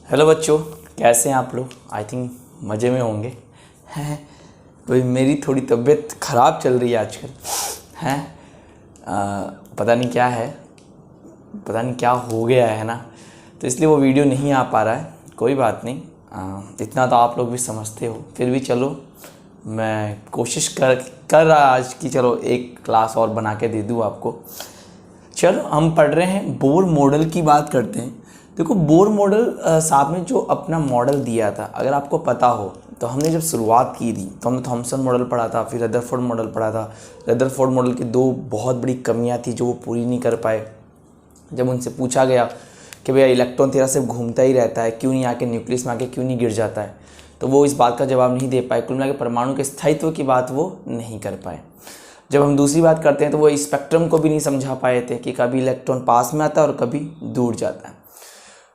Hello बच्चों, कैसे हैं आप लोग। आई थिंक मज़े में होंगे हैं। तो मेरी थोड़ी तबीयत ख़राब चल रही है आजकल हैं। पता नहीं क्या है, पता नहीं क्या हो गया है ना, तो इसलिए वो वीडियो नहीं आ पा रहा है। कोई बात नहीं, इतना तो आप लोग भी समझते हो। फिर भी चलो, मैं कोशिश कर रहा आज कि चलो एक क्लास और बना के दे दूँ आपको। चलो हम पढ़ रहे हैं, बोर मॉडल की बात करते हैं। देखो, बोर मॉडल साहब ने जो अपना मॉडल दिया था, अगर आपको पता हो तो हमने जब शुरुआत की थी तो हमने थॉमसन मॉडल पढ़ा था, फिर रदरफोर्ड मॉडल पढ़ा था। रदरफोर्ड मॉडल की दो बहुत बड़ी कमियां थी जो वो पूरी नहीं कर पाए। जब उनसे पूछा गया कि भैया इलेक्ट्रॉन तेरा सिर्फ घूमता ही रहता है, क्यों नहीं आके न्यूक्लियस में आके क्यों नहीं गिर जाता है, तो वो इस बात का जवाब नहीं दे पाए। कुल मिला के परमाणु के स्थायित्व की बात वो नहीं कर पाए। जब हम दूसरी बात करते हैं तो वो स्पेक्ट्रम को भी नहीं समझा पाए थे कि कभी इलेक्ट्रॉन पास में आता है और कभी दूर जाता है।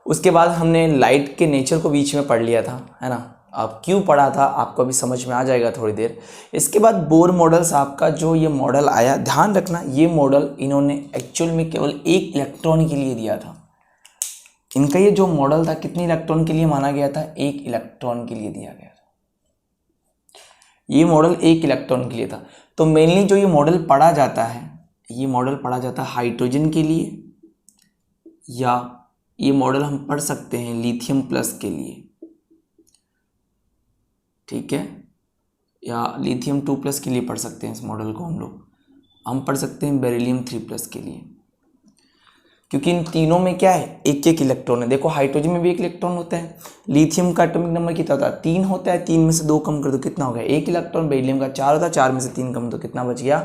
उसके बाद हमने लाइट के नेचर को बीच में पढ़ लिया था, है ना। अब क्यों पढ़ा था आपको अभी समझ में आ जाएगा थोड़ी देर। इसके बाद बोर मॉडल साहब का जो ये मॉडल आया, ध्यान रखना ये मॉडल इन्होंने एक्चुअल में केवल एक इलेक्ट्रॉन के लिए दिया था। इनका ये जो मॉडल था कितने इलेक्ट्रॉन के लिए माना गया था, एक इलेक्ट्रॉन के लिए दिया गया था। ये मॉडल एक इलेक्ट्रॉन के लिए था। तो मेनली जो ये मॉडल पढ़ा जाता है, ये मॉडल पढ़ा जाता है हाइड्रोजन के लिए, या ये मॉडल हम पढ़ सकते हैं लिथियम प्लस के लिए, ठीक है, या लिथियम 2+ के लिए पढ़ सकते हैं। इस मॉडल को हम पढ़ सकते हैं बेरिलियम 3+ के लिए, क्योंकि इन तीनों में क्या है, एक एक इलेक्ट्रॉन है। देखो हाइड्रोजन में भी एक इलेक्ट्रॉन होता है। लिथियम का एटॉमिक नंबर कितना होता है, 3 होता है। 3 में से 2 कम कर दो कितना हो गया, 1 इलेक्ट्रॉन। बेरिलियम का 4 होता है, 4 में से 3 कम तो कितना बच गया,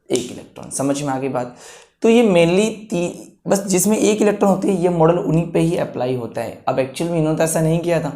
1 इलेक्ट्रॉन। समझ में आ गई बात। तो ये मेनली बस जिसमें 1 इलेक्ट्रॉन होती है, ये मॉडल उन्हीं पे ही अप्लाई होता है। अब एक्चुअल में इन्होंने तो ऐसा नहीं किया था।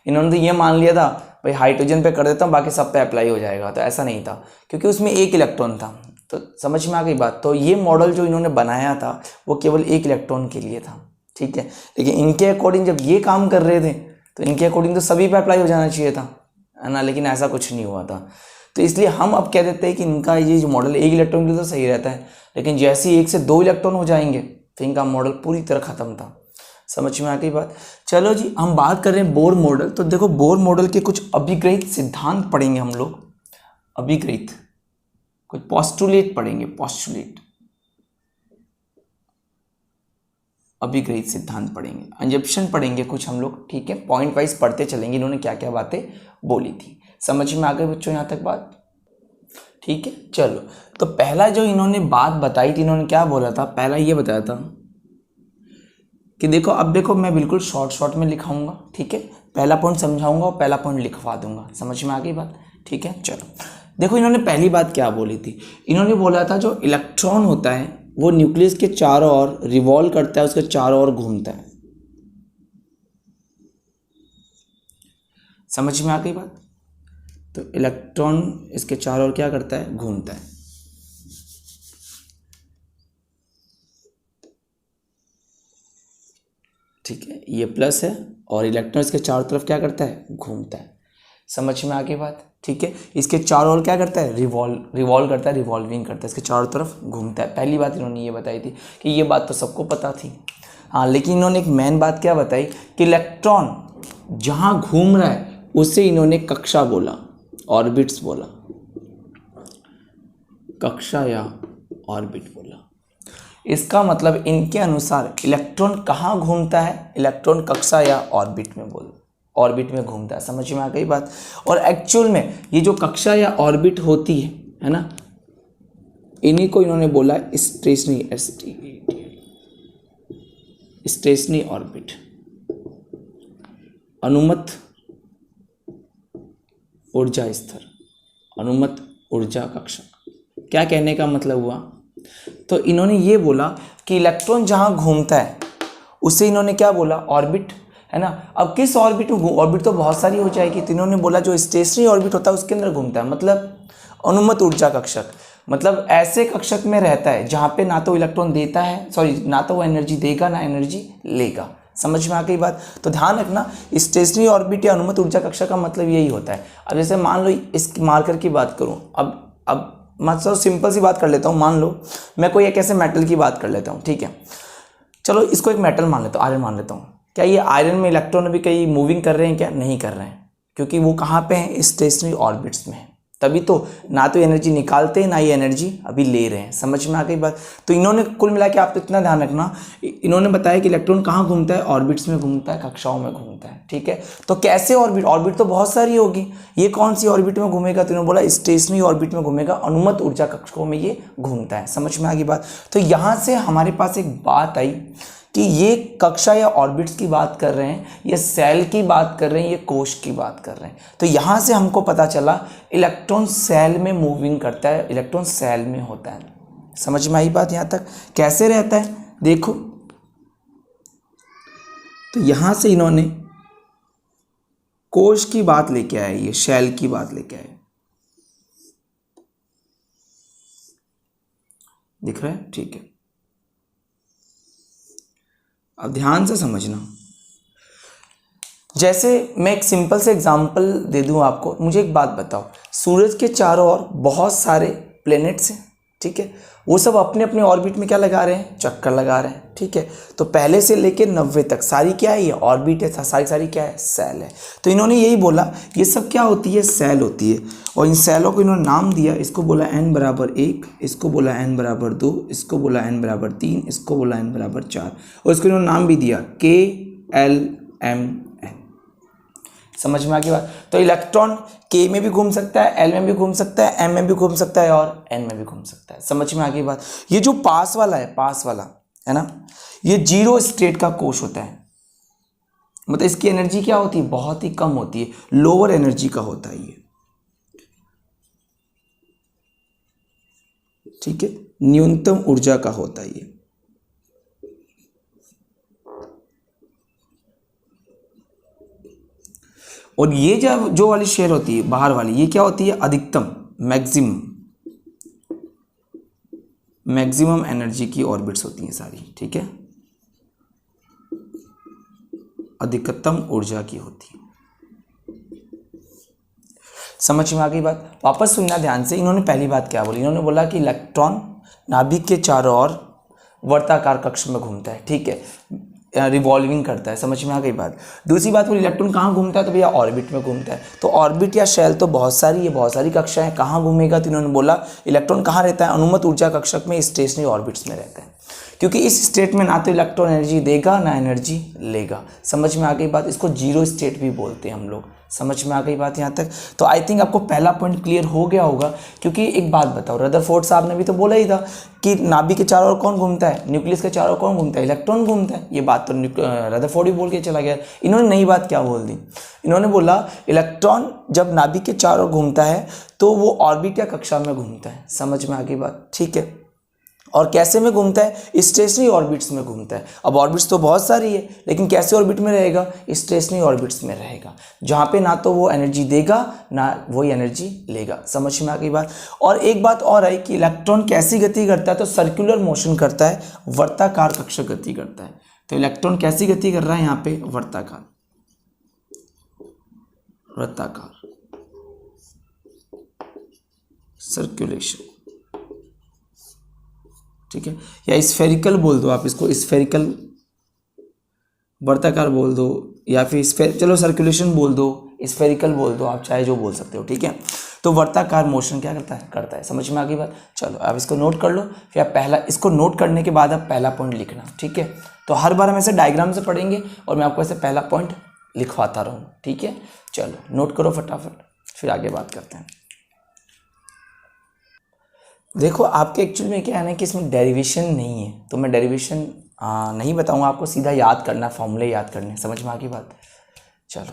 इन्होंने तो ये मान लिया था भाई हाइड्रोजन पे कर देता हूँ, बाकी सब पे अप्लाई हो जाएगा। तो ऐसा नहीं था, क्योंकि उसमें 1 इलेक्ट्रॉन था। तो समझ में आ गई बात। तो ये मॉडल जो इन्होंने बनाया था वो केवल 1 इलेक्ट्रॉन के लिए था, ठीक है। लेकिन इनके अकॉर्डिंग जब ये काम कर रहे थे तो इनके अकॉर्डिंग तो सभी पे अप्लाई हो जाना चाहिए था, है ना। लेकिन ऐसा कुछ नहीं हुआ था। तो इसलिए हम अब कह देते हैं कि इनका ये जो मॉडल 1 इलेक्ट्रॉन के लिए तो सही रहता है, लेकिन जैसे ही 1 से 2 इलेक्ट्रॉन हो जाएंगे तो इनका मॉडल पूरी तरह ख़त्म था। समझ में आ गई बात। चलो जी, हम बात कर रहे हैं बोर मॉडल। तो देखो, बोर मॉडल के कुछ अभिग्रहित सिद्धांत पढ़ेंगे हम लोग। अभिग्रहित कुछ पोस्टुलेट पढ़ेंगे, पोस्टुलेट, अभिग्रहित सिद्धांत पढ़ेंगे, अंजप्शन पढ़ेंगे कुछ हम लोग, ठीक है। पॉइंट वाइज पढ़ते चलेंगे इन्होंने क्या क्या बातें बोली थी। समझ में आ गए बच्चों यहाँ तक बात, ठीक है। चलो, तो पहला जो इन्होंने बात बताई थी, इन्होंने क्या बोला था, पहला ये बताया था कि देखो, अब देखो मैं बिल्कुल शॉर्ट में लिखाऊंगा, ठीक है। पहला पॉइंट समझाऊंगा और पहला पॉइंट लिखवा दूंगा। समझ में आ गई बात, ठीक है। चलो देखो, इन्होंने पहली बात क्या बोली थी। इन्होंने बोला था जो इलेक्ट्रॉन होता है वो न्यूक्लियस के चारों ओर रिवॉल्व करता है, उसके चारों ओर घूमता है। समझ में आ गई बात। तो इलेक्ट्रॉन इसके चारों ओर क्या करता है, घूमता है, ठीक है। ये प्लस है और इलेक्ट्रॉन इसके चारों तरफ क्या करता है, घूमता है। समझ में आ गई बात, ठीक है। इसके चारों ओर क्या करता है, रिवॉल्व करता है, रिवॉल्विंग करता है, इसके चारों तरफ घूमता है। पहली बात इन्होंने ये बताई थी कि ये बात तो सबको पता थी, हाँ। लेकिन इन्होंने एक मेन बात क्या बताई कि इलेक्ट्रॉन जहाँ घूम रहा है उसे इन्होंने कक्षा बोला, ऑर्बिट्स बोला, कक्षा या ऑर्बिट बोला। इसका मतलब इनके अनुसार इलेक्ट्रॉन कहाँ घूमता है, इलेक्ट्रॉन कक्षा या ऑर्बिट में ऑर्बिट में घूमता है। समझ में आ गई बात। और एक्चुअल में ये जो कक्षा या ऑर्बिट होती है ना, इन्हीं को इन्होंने बोला स्टेशनरी ऑर्बिट, अनुमत ऊर्जा स्तर, अनुमत ऊर्जा कक्षा। क्या कहने का मतलब हुआ, तो इन्होंने ये बोला कि इलेक्ट्रॉन जहाँ घूमता है उसे इन्होंने क्या बोला, ऑर्बिट, है ना। अब किस ऑर्बिट में, ऑर्बिट तो बहुत सारी हो जाएगी, तो इन्होंने बोला जो स्टेशनरी ऑर्बिट होता है उसके अंदर घूमता है, मतलब अनुमत ऊर्जा कक्षक, मतलब ऐसे कक्षक में रहता है जहाँ पे ना तो इलेक्ट्रॉन देता है, ना तो वो एनर्जी देगा ना एनर्जी लेगा। समझ में आ गई बात। तो ध्यान रखना, स्टेशनरी ऑर्बिट या अनुमत ऊर्जा कक्षक का मतलब यही होता है। अब जैसे मान लो इस मार्कर की बात करूँ, अब मतलब सिंपल सी बात कर लेता हूँ। मान लो मैं कोई एक ऐसे मेटल की बात कर लेता हूँ, ठीक है। चलो इसको एक मेटल मान लेता हूँ, आयरन मान लेता हूँ, क्या ये आयरन में इलेक्ट्रॉन अभी कहीं मूविंग कर रहे हैं क्या? नहीं कर रहे हैं, क्योंकि वो कहाँ पे हैं? स्टेशनरी ऑर्बिट्स में है। तभी तो ना तो एनर्जी निकालते हैं ना ही एनर्जी अभी ले रहे हैं। समझ में आ गई बात? तो इन्होंने कुल मिला के आप तो इतना ध्यान रखना, इन्होंने बताया कि इलेक्ट्रॉन कहाँ घूमता है? ऑर्बिट्स में घूमता है, कक्षाओं में घूमता है। ठीक है, तो कैसे ऑर्बिट? ऑर्बिट तो बहुत सारी होगी, ये कौन सी ऑर्बिट में घूमेगा? तो इन्होंने बोला स्टेशनरी ऑर्बिट में घूमेगा, अनुमत ऊर्जा कक्षकों में ये घूमता है। समझ में आ गई बात? तो यहाँ से हमारे पास एक बात आई कि ये कक्षा या ऑर्बिट्स की बात कर रहे हैं, ये सेल की बात कर रहे हैं, ये कोश की बात कर रहे हैं। तो यहाँ से हमको पता चला इलेक्ट्रॉन सेल में मूविंग करता है, इलेक्ट्रॉन सेल में होता है। समझ में आई बात? यहाँ तक कैसे रहता है देखो, तो यहाँ से इन्होंने कोश की बात लेके आए, ये शेल की बात लेके आए। दिख रहा है? ठीक है, अब ध्यान से समझना। जैसे मैं एक सिंपल से एग्जांपल दे दूं आपको, मुझे एक बात बताओ, सूरज के चारों ओर बहुत सारे प्लैनेट्स हैं, ठीक है, वो सब अपने अपने ऑर्बिट में क्या लगा रहे हैं? चक्कर लगा रहे हैं। ठीक है, तो पहले से लेके 90 तक सारी क्या है? ये ऑर्बिट है, सारी क्या है? सेल है। तो इन्होंने यही बोला ये सब क्या होती है? सेल होती है। और इन सेलों को इन्होंने नाम दिया, इसको बोला n=1, इसको बोला n=2, इसको बोला n=3, इसको बोला n=4, और इसको इन्होंने नाम भी दिया KLMN। समझ में आ गई बात? तो इलेक्ट्रॉन K में भी घूम सकता है, L में भी घूम सकता है, M में भी घूम सकता है और N में भी घूम सकता है। समझ में आ गई बात? ये जो पास वाला है ना, ये जीरो स्टेट का कोश होता है, मतलब इसकी एनर्जी क्या होती है? बहुत ही कम होती है, लोअर एनर्जी का होता है ये। ठीक है, न्यूनतम ऊर्जा का होता है ये। और ये जब जो वाली शेयर होती है बाहर वाली, ये क्या होती है? अधिकतम, मैक्सिमम एनर्जी की ऑर्बिट्स होती हैं सारी। ठीक है, अधिकतम ऊर्जा की होती है। समझ में आ गई बात? वापस सुनना ध्यान से। इन्होंने पहली बात क्या बोली? इन्होंने बोला कि इलेक्ट्रॉन नाभिक के चारों ओर वर्ताकार कक्ष में घूमता है। ठीक है, रिवॉल्विंग करता है। समझ में आ गई बात? दूसरी बात बोली इलेक्ट्रॉन कहाँ घूमता है? तो भैया ऑर्बिट में घूमता है। तो ऑर्बिट या शेल तो बहुत सारी है, बहुत सारी कक्षाएं, कहाँ घूमेगा? तो इन्होंने बोला इलेक्ट्रॉन कहाँ रहता है? अनुमत ऊर्जा कक्षक में, स्टेशनरी ऑर्बिट्स में रहता है, क्योंकि इस स्टेट में ना तो इलेक्ट्रॉन एनर्जी देगा ना एनर्जी लेगा। समझ में आ गई बात? इसको जीरो स्टेट भी बोलते हैं हम लोग। समझ में आ गई बात यहाँ तक? तो आई थिंक आपको पहला पॉइंट क्लियर हो गया होगा। क्योंकि एक बात बताओ, रदरफोर्ड साहब ने भी तो बोला ही था कि नाभिक के चारों ओर कौन घूमता है? न्यूक्लियस के चारों ओर कौन घूमता है? इलेक्ट्रॉन घूमता है। ये बात तो रदरफोर्ड ही बोल के चला गया। इन्होंने नई बात क्या बोल दी? इन्होंने बोला इलेक्ट्रॉन जब नाभिक के चारों ओर घूमता है तो वो ऑर्बिट या कक्षा में घूमता है। समझ में आ गई बात? ठीक है, और कैसे में घूमता है? स्टेशनरी ऑर्बिट्स में घूमता है। अब ऑर्बिट्स तो बहुत सारी है, लेकिन कैसे ऑर्बिट में रहेगा? स्टेशनरी ऑर्बिट्स में रहेगा, जहाँ पे ना तो वो एनर्जी देगा ना वही एनर्जी लेगा। समझ में आ गई बात? और एक बात और आई कि इलेक्ट्रॉन कैसी गति करता है? तो सर्कुलर मोशन करता है, वर्ताकार कक्षक गति करता है। तो इलेक्ट्रॉन कैसी गति कर रहा है यहाँ पे? वर्ताकार सर्कुलेशन। ठीक है, या स्फेरिकल बोल दो आप इसको, स्फेरिकल वर्ताकार बोल दो, या फिर चलो सर्कुलेशन बोल दो, स्फेरिकल बोल दो, आप चाहे जो बोल सकते हो। ठीक है, तो वर्ताकार मोशन क्या करता है। समझ में आ गई बात? चलो आप इसको नोट कर लो, फिर आप पहला, इसको नोट करने के बाद आप पहला पॉइंट लिखना। ठीक है, तो हर बार हम ऐसे डायग्राम से पढ़ेंगे और मैं आपको ऐसे पहला पॉइंट लिखवाता रहूँ। ठीक है, चलो नोट करो फटाफट, फिर आगे बात करते हैं। देखो आपके एक्चुअल में क्या है ना कि इसमें डेरिवेशन नहीं है, तो मैं डेरिवेशन नहीं बताऊंगा आपको, सीधा याद करना, फॉर्मूले याद करने। समझ में आ गई बात? चलो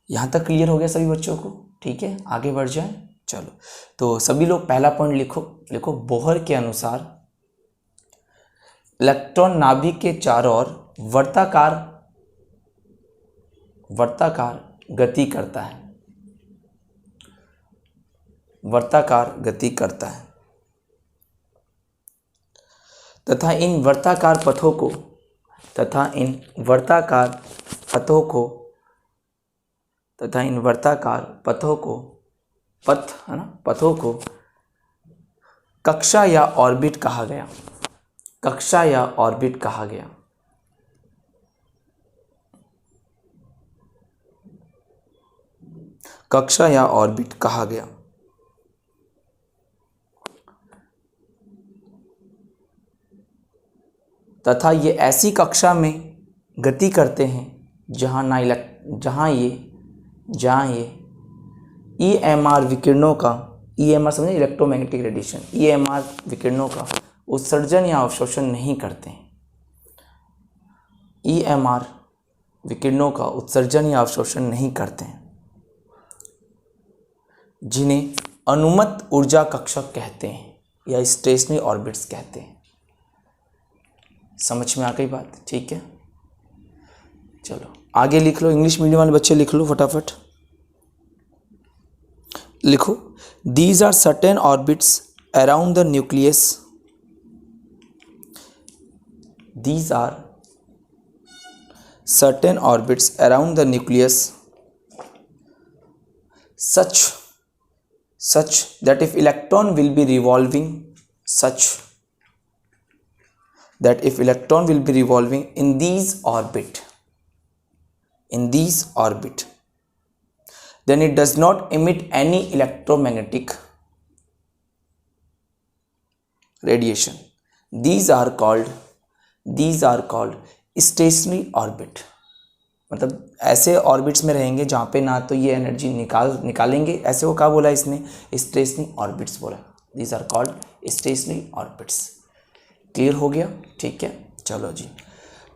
यहाँ तक क्लियर हो गया सभी बच्चों को? ठीक है, आगे बढ़ जाए। चलो तो सभी लोग पहला पॉइंट लिखो। बोहर के अनुसार इलेक्ट्रॉन नाभिक के चारों ओर वर्ताकार गति करता है, वर्ताकार गति करता है तथा इन वर्ताकार पथों को कक्षा या ऑर्बिट कहा गया। कक्षा या ऑर्बिट कहा गया। तथा ये ऐसी कक्षा में गति करते हैं जहाँ ये EMR विकिरणों का, EMR समझे, इलेक्ट्रोमैग्नेटिक रेडिएशन, EMR विकिरणों का उत्सर्जन या अवशोषण नहीं करते हैं। EMR विकिरणों का उत्सर्जन या अवशोषण नहीं करते हैं, जिन्हें अनुमत ऊर्जा कक्षक कहते हैं या स्टेशनरी ऑर्बिट्स कहते हैं। समझ में आ गई बात? ठीक है, चलो आगे लिख लो। इंग्लिश मीडियम वाले बच्चे लिख लो फटाफट, लिखो। These are certain orbits around the nucleus. These are certain orbits around the nucleus such that if electron will be revolving in these orbit, then it does not emit any electromagnetic radiation. These are called stationary orbit. मतलब ऐसे orbits में रहेंगे जहाँ पे ना तो ये energy निकालेंगे, ऐसे वो क्या बोला इसने, स्टेशनरी ऑर्बिट्स बोला। These are called stationary orbits. Clear हो गया? ठीक है, चलो जी।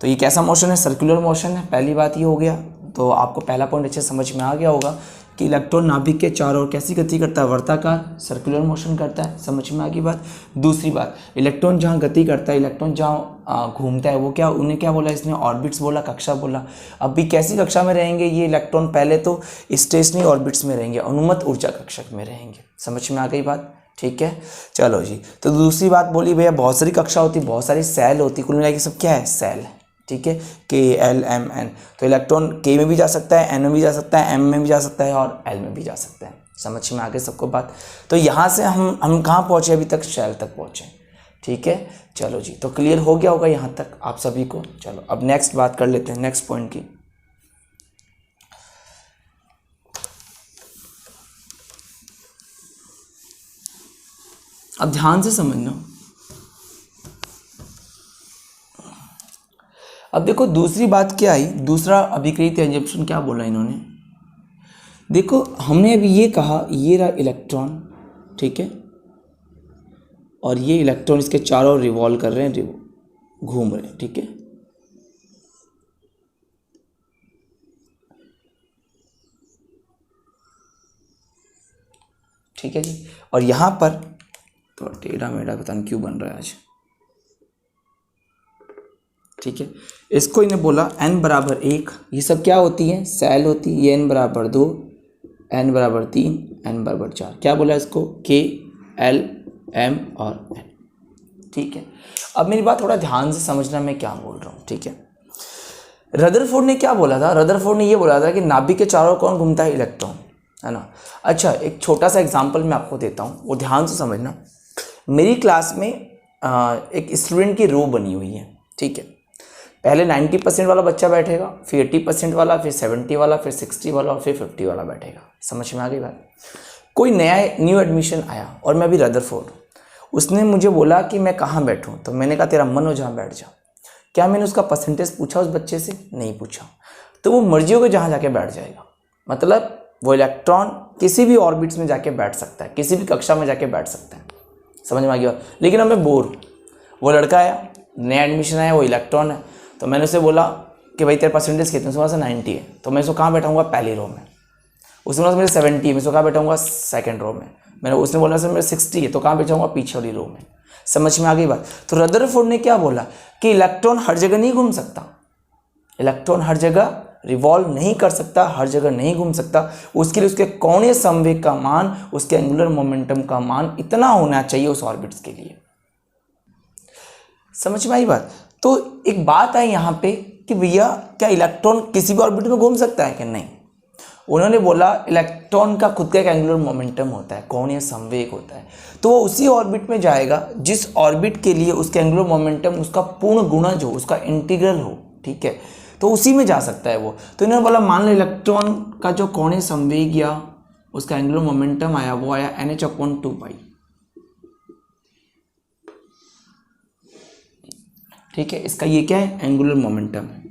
तो ये कैसा मोशन है? सर्कुलर मोशन है। पहली बात ये हो गया, तो आपको पहला पॉइंट अच्छे समझ में आ गया होगा कि इलेक्ट्रॉन नाभिक के चारों ओर कैसी गति करता है? वर्ताकार, सर्कुलर मोशन करता है। समझ में आ गई बात? दूसरी बात, इलेक्ट्रॉन जहाँ गति करता है, इलेक्ट्रॉन जहाँ घूमता है, वो क्या, उन्हें क्या बोला इसने? ऑर्बिट्स बोला, कक्षा बोला। अब भी कैसी कक्षा में रहेंगे ये इलेक्ट्रॉन? पहले तो स्टेशनरी ऑर्बिट्स में रहेंगे, अनुमत ऊर्जा कक्षक में रहेंगे। समझ में आ गई बात? ठीक है, चलो जी। तो दूसरी बात बोली भैया, बहुत सारी कक्षा होती, बहुत सारी सेल होती, कुल मिला के सब क्या है? सेल है। ठीक है, KLMN। तो इलेक्ट्रॉन K में भी जा सकता है, N में भी जा सकता है, M में भी जा सकता है और L में भी जा सकता है। समझ में आ गए सबको बात? तो यहाँ से हम कहाँ पहुँचे? अभी तक सेल तक पहुँचे। ठीक है, चलो जी। तो क्लियर हो गया होगा यहाँ तक आप सभी को। चलो अब नेक्स्ट बात कर लेते हैं, नेक्स्ट पॉइंट की। अब ध्यान से समझना। अब देखो दूसरी बात क्या आई, दूसरा अभिक्रिया एजम्पशन क्या बोला इन्होंने। देखो हमने अभी ये कहा, ये रहा इलेक्ट्रॉन, ठीक है, और ये इलेक्ट्रॉन इसके चारों रिवॉल्व कर रहे हैं, घूम रहे हैं। ठीक है, ठीक है जी। और यहाँ पर तो टेढ़ा मेढ़ा पता नहीं क्यों बन रहा है आज। ठीक है, इसको इन्हें बोला n बराबर 1। ये सब क्या होती है? सेल होती है। ये n बराबर 2, n बराबर 3, n बराबर 4। क्या बोला इसको? K, L, M और N। ठीक है, अब मेरी बात थोड़ा ध्यान से समझना मैं क्या बोल रहा हूँ। ठीक है, रदरफोर्ड ने क्या बोला था? रदरफोर्ड ने ये बोला था कि नाभिक के चारों कौन घूमता है? इलेक्ट्रॉन, है ना। अच्छा, एक छोटा सा एग्जाम्पल मैं आपको देता हूँ, वो ध्यान से समझना। मेरी क्लास में एक स्टूडेंट की रो बनी हुई है। ठीक है, पहले 90% वाला बच्चा बैठेगा, फिर 80% वाला, फिर 70 वाला, फिर 60 वाला और फिर 50 वाला बैठेगा। समझ में आ गई बात? कोई न्यू एडमिशन आया और मैं अभी रदरफोर्ड, उसने मुझे बोला कि मैं कहाँ बैठूँ, तो मैंने कहा तेरा मन हो जहाँ बैठ जा। क्या मैंने उसका परसेंटेज पूछा उस बच्चे से? नहीं पूछा। तो वो मर्जी होकर जहाँ जाके बैठ जाएगा। मतलब वो इलेक्ट्रॉन किसी भी ऑर्बिट्स में जाके बैठ सकता है, किसी भी कक्षा में जाके बैठ सकता है। समझ में आ गया? लेकिन अब मैं बोर, वो लड़का आया, नया एडमिशन आया, वो इलेक्ट्रॉन है, तो मैंने उसे बोला कि भाई तेरे परसेंटेज कितने? उसके पास 90 है, तो मैं उसको कहाँ बैठाऊंगा? पहली रो में। उसने बोला मेरे 70 है, मैं उसको कहाँ बैठाऊंगा? सेकंड रो में। उसने बोला सर मेरे 60 है, तो कहाँ बैठाऊंगा? पीछे वाली रो में। समझ में आ गई बात? तो रदरफोर्ड ने क्या बोला कि इलेक्ट्रॉन हर जगह नहीं घूम सकता, इलेक्ट्रॉन हर जगह रिवॉल्व नहीं कर सकता, हर जगह नहीं घूम सकता। उसके लिए उसके कोणीय संवेग का मान, उसके एंगुलर मोमेंटम का मान इतना होना चाहिए उस ऑर्बिट्स के लिए। समझ में आई बात? तो एक बात है यहाँ पे कि भैया क्या इलेक्ट्रॉन किसी भी ऑर्बिट में घूम सकता है कि नहीं? उन्होंने बोला इलेक्ट्रॉन का खुद का एक एंगुलर मोमेंटम होता है, कोणीय संवेग होता है, तो वो उसी ऑर्बिट में जाएगा जिस ऑर्बिट के लिए उसके एंगुलर मोमेंटम उसका पूर्ण गुणज हो, उसका इंटीग्रल हो। ठीक है, तो उसी में जा सकता है वो। तो इन्होंने बोला मान लो इलेक्ट्रॉन का जो कोणीय संवेग या उसका एंगुलर मोमेंटम आया वो आया NH/2 पाई। ठीक है, इसका ये क्या है, एंगुलर मोमेंटम है।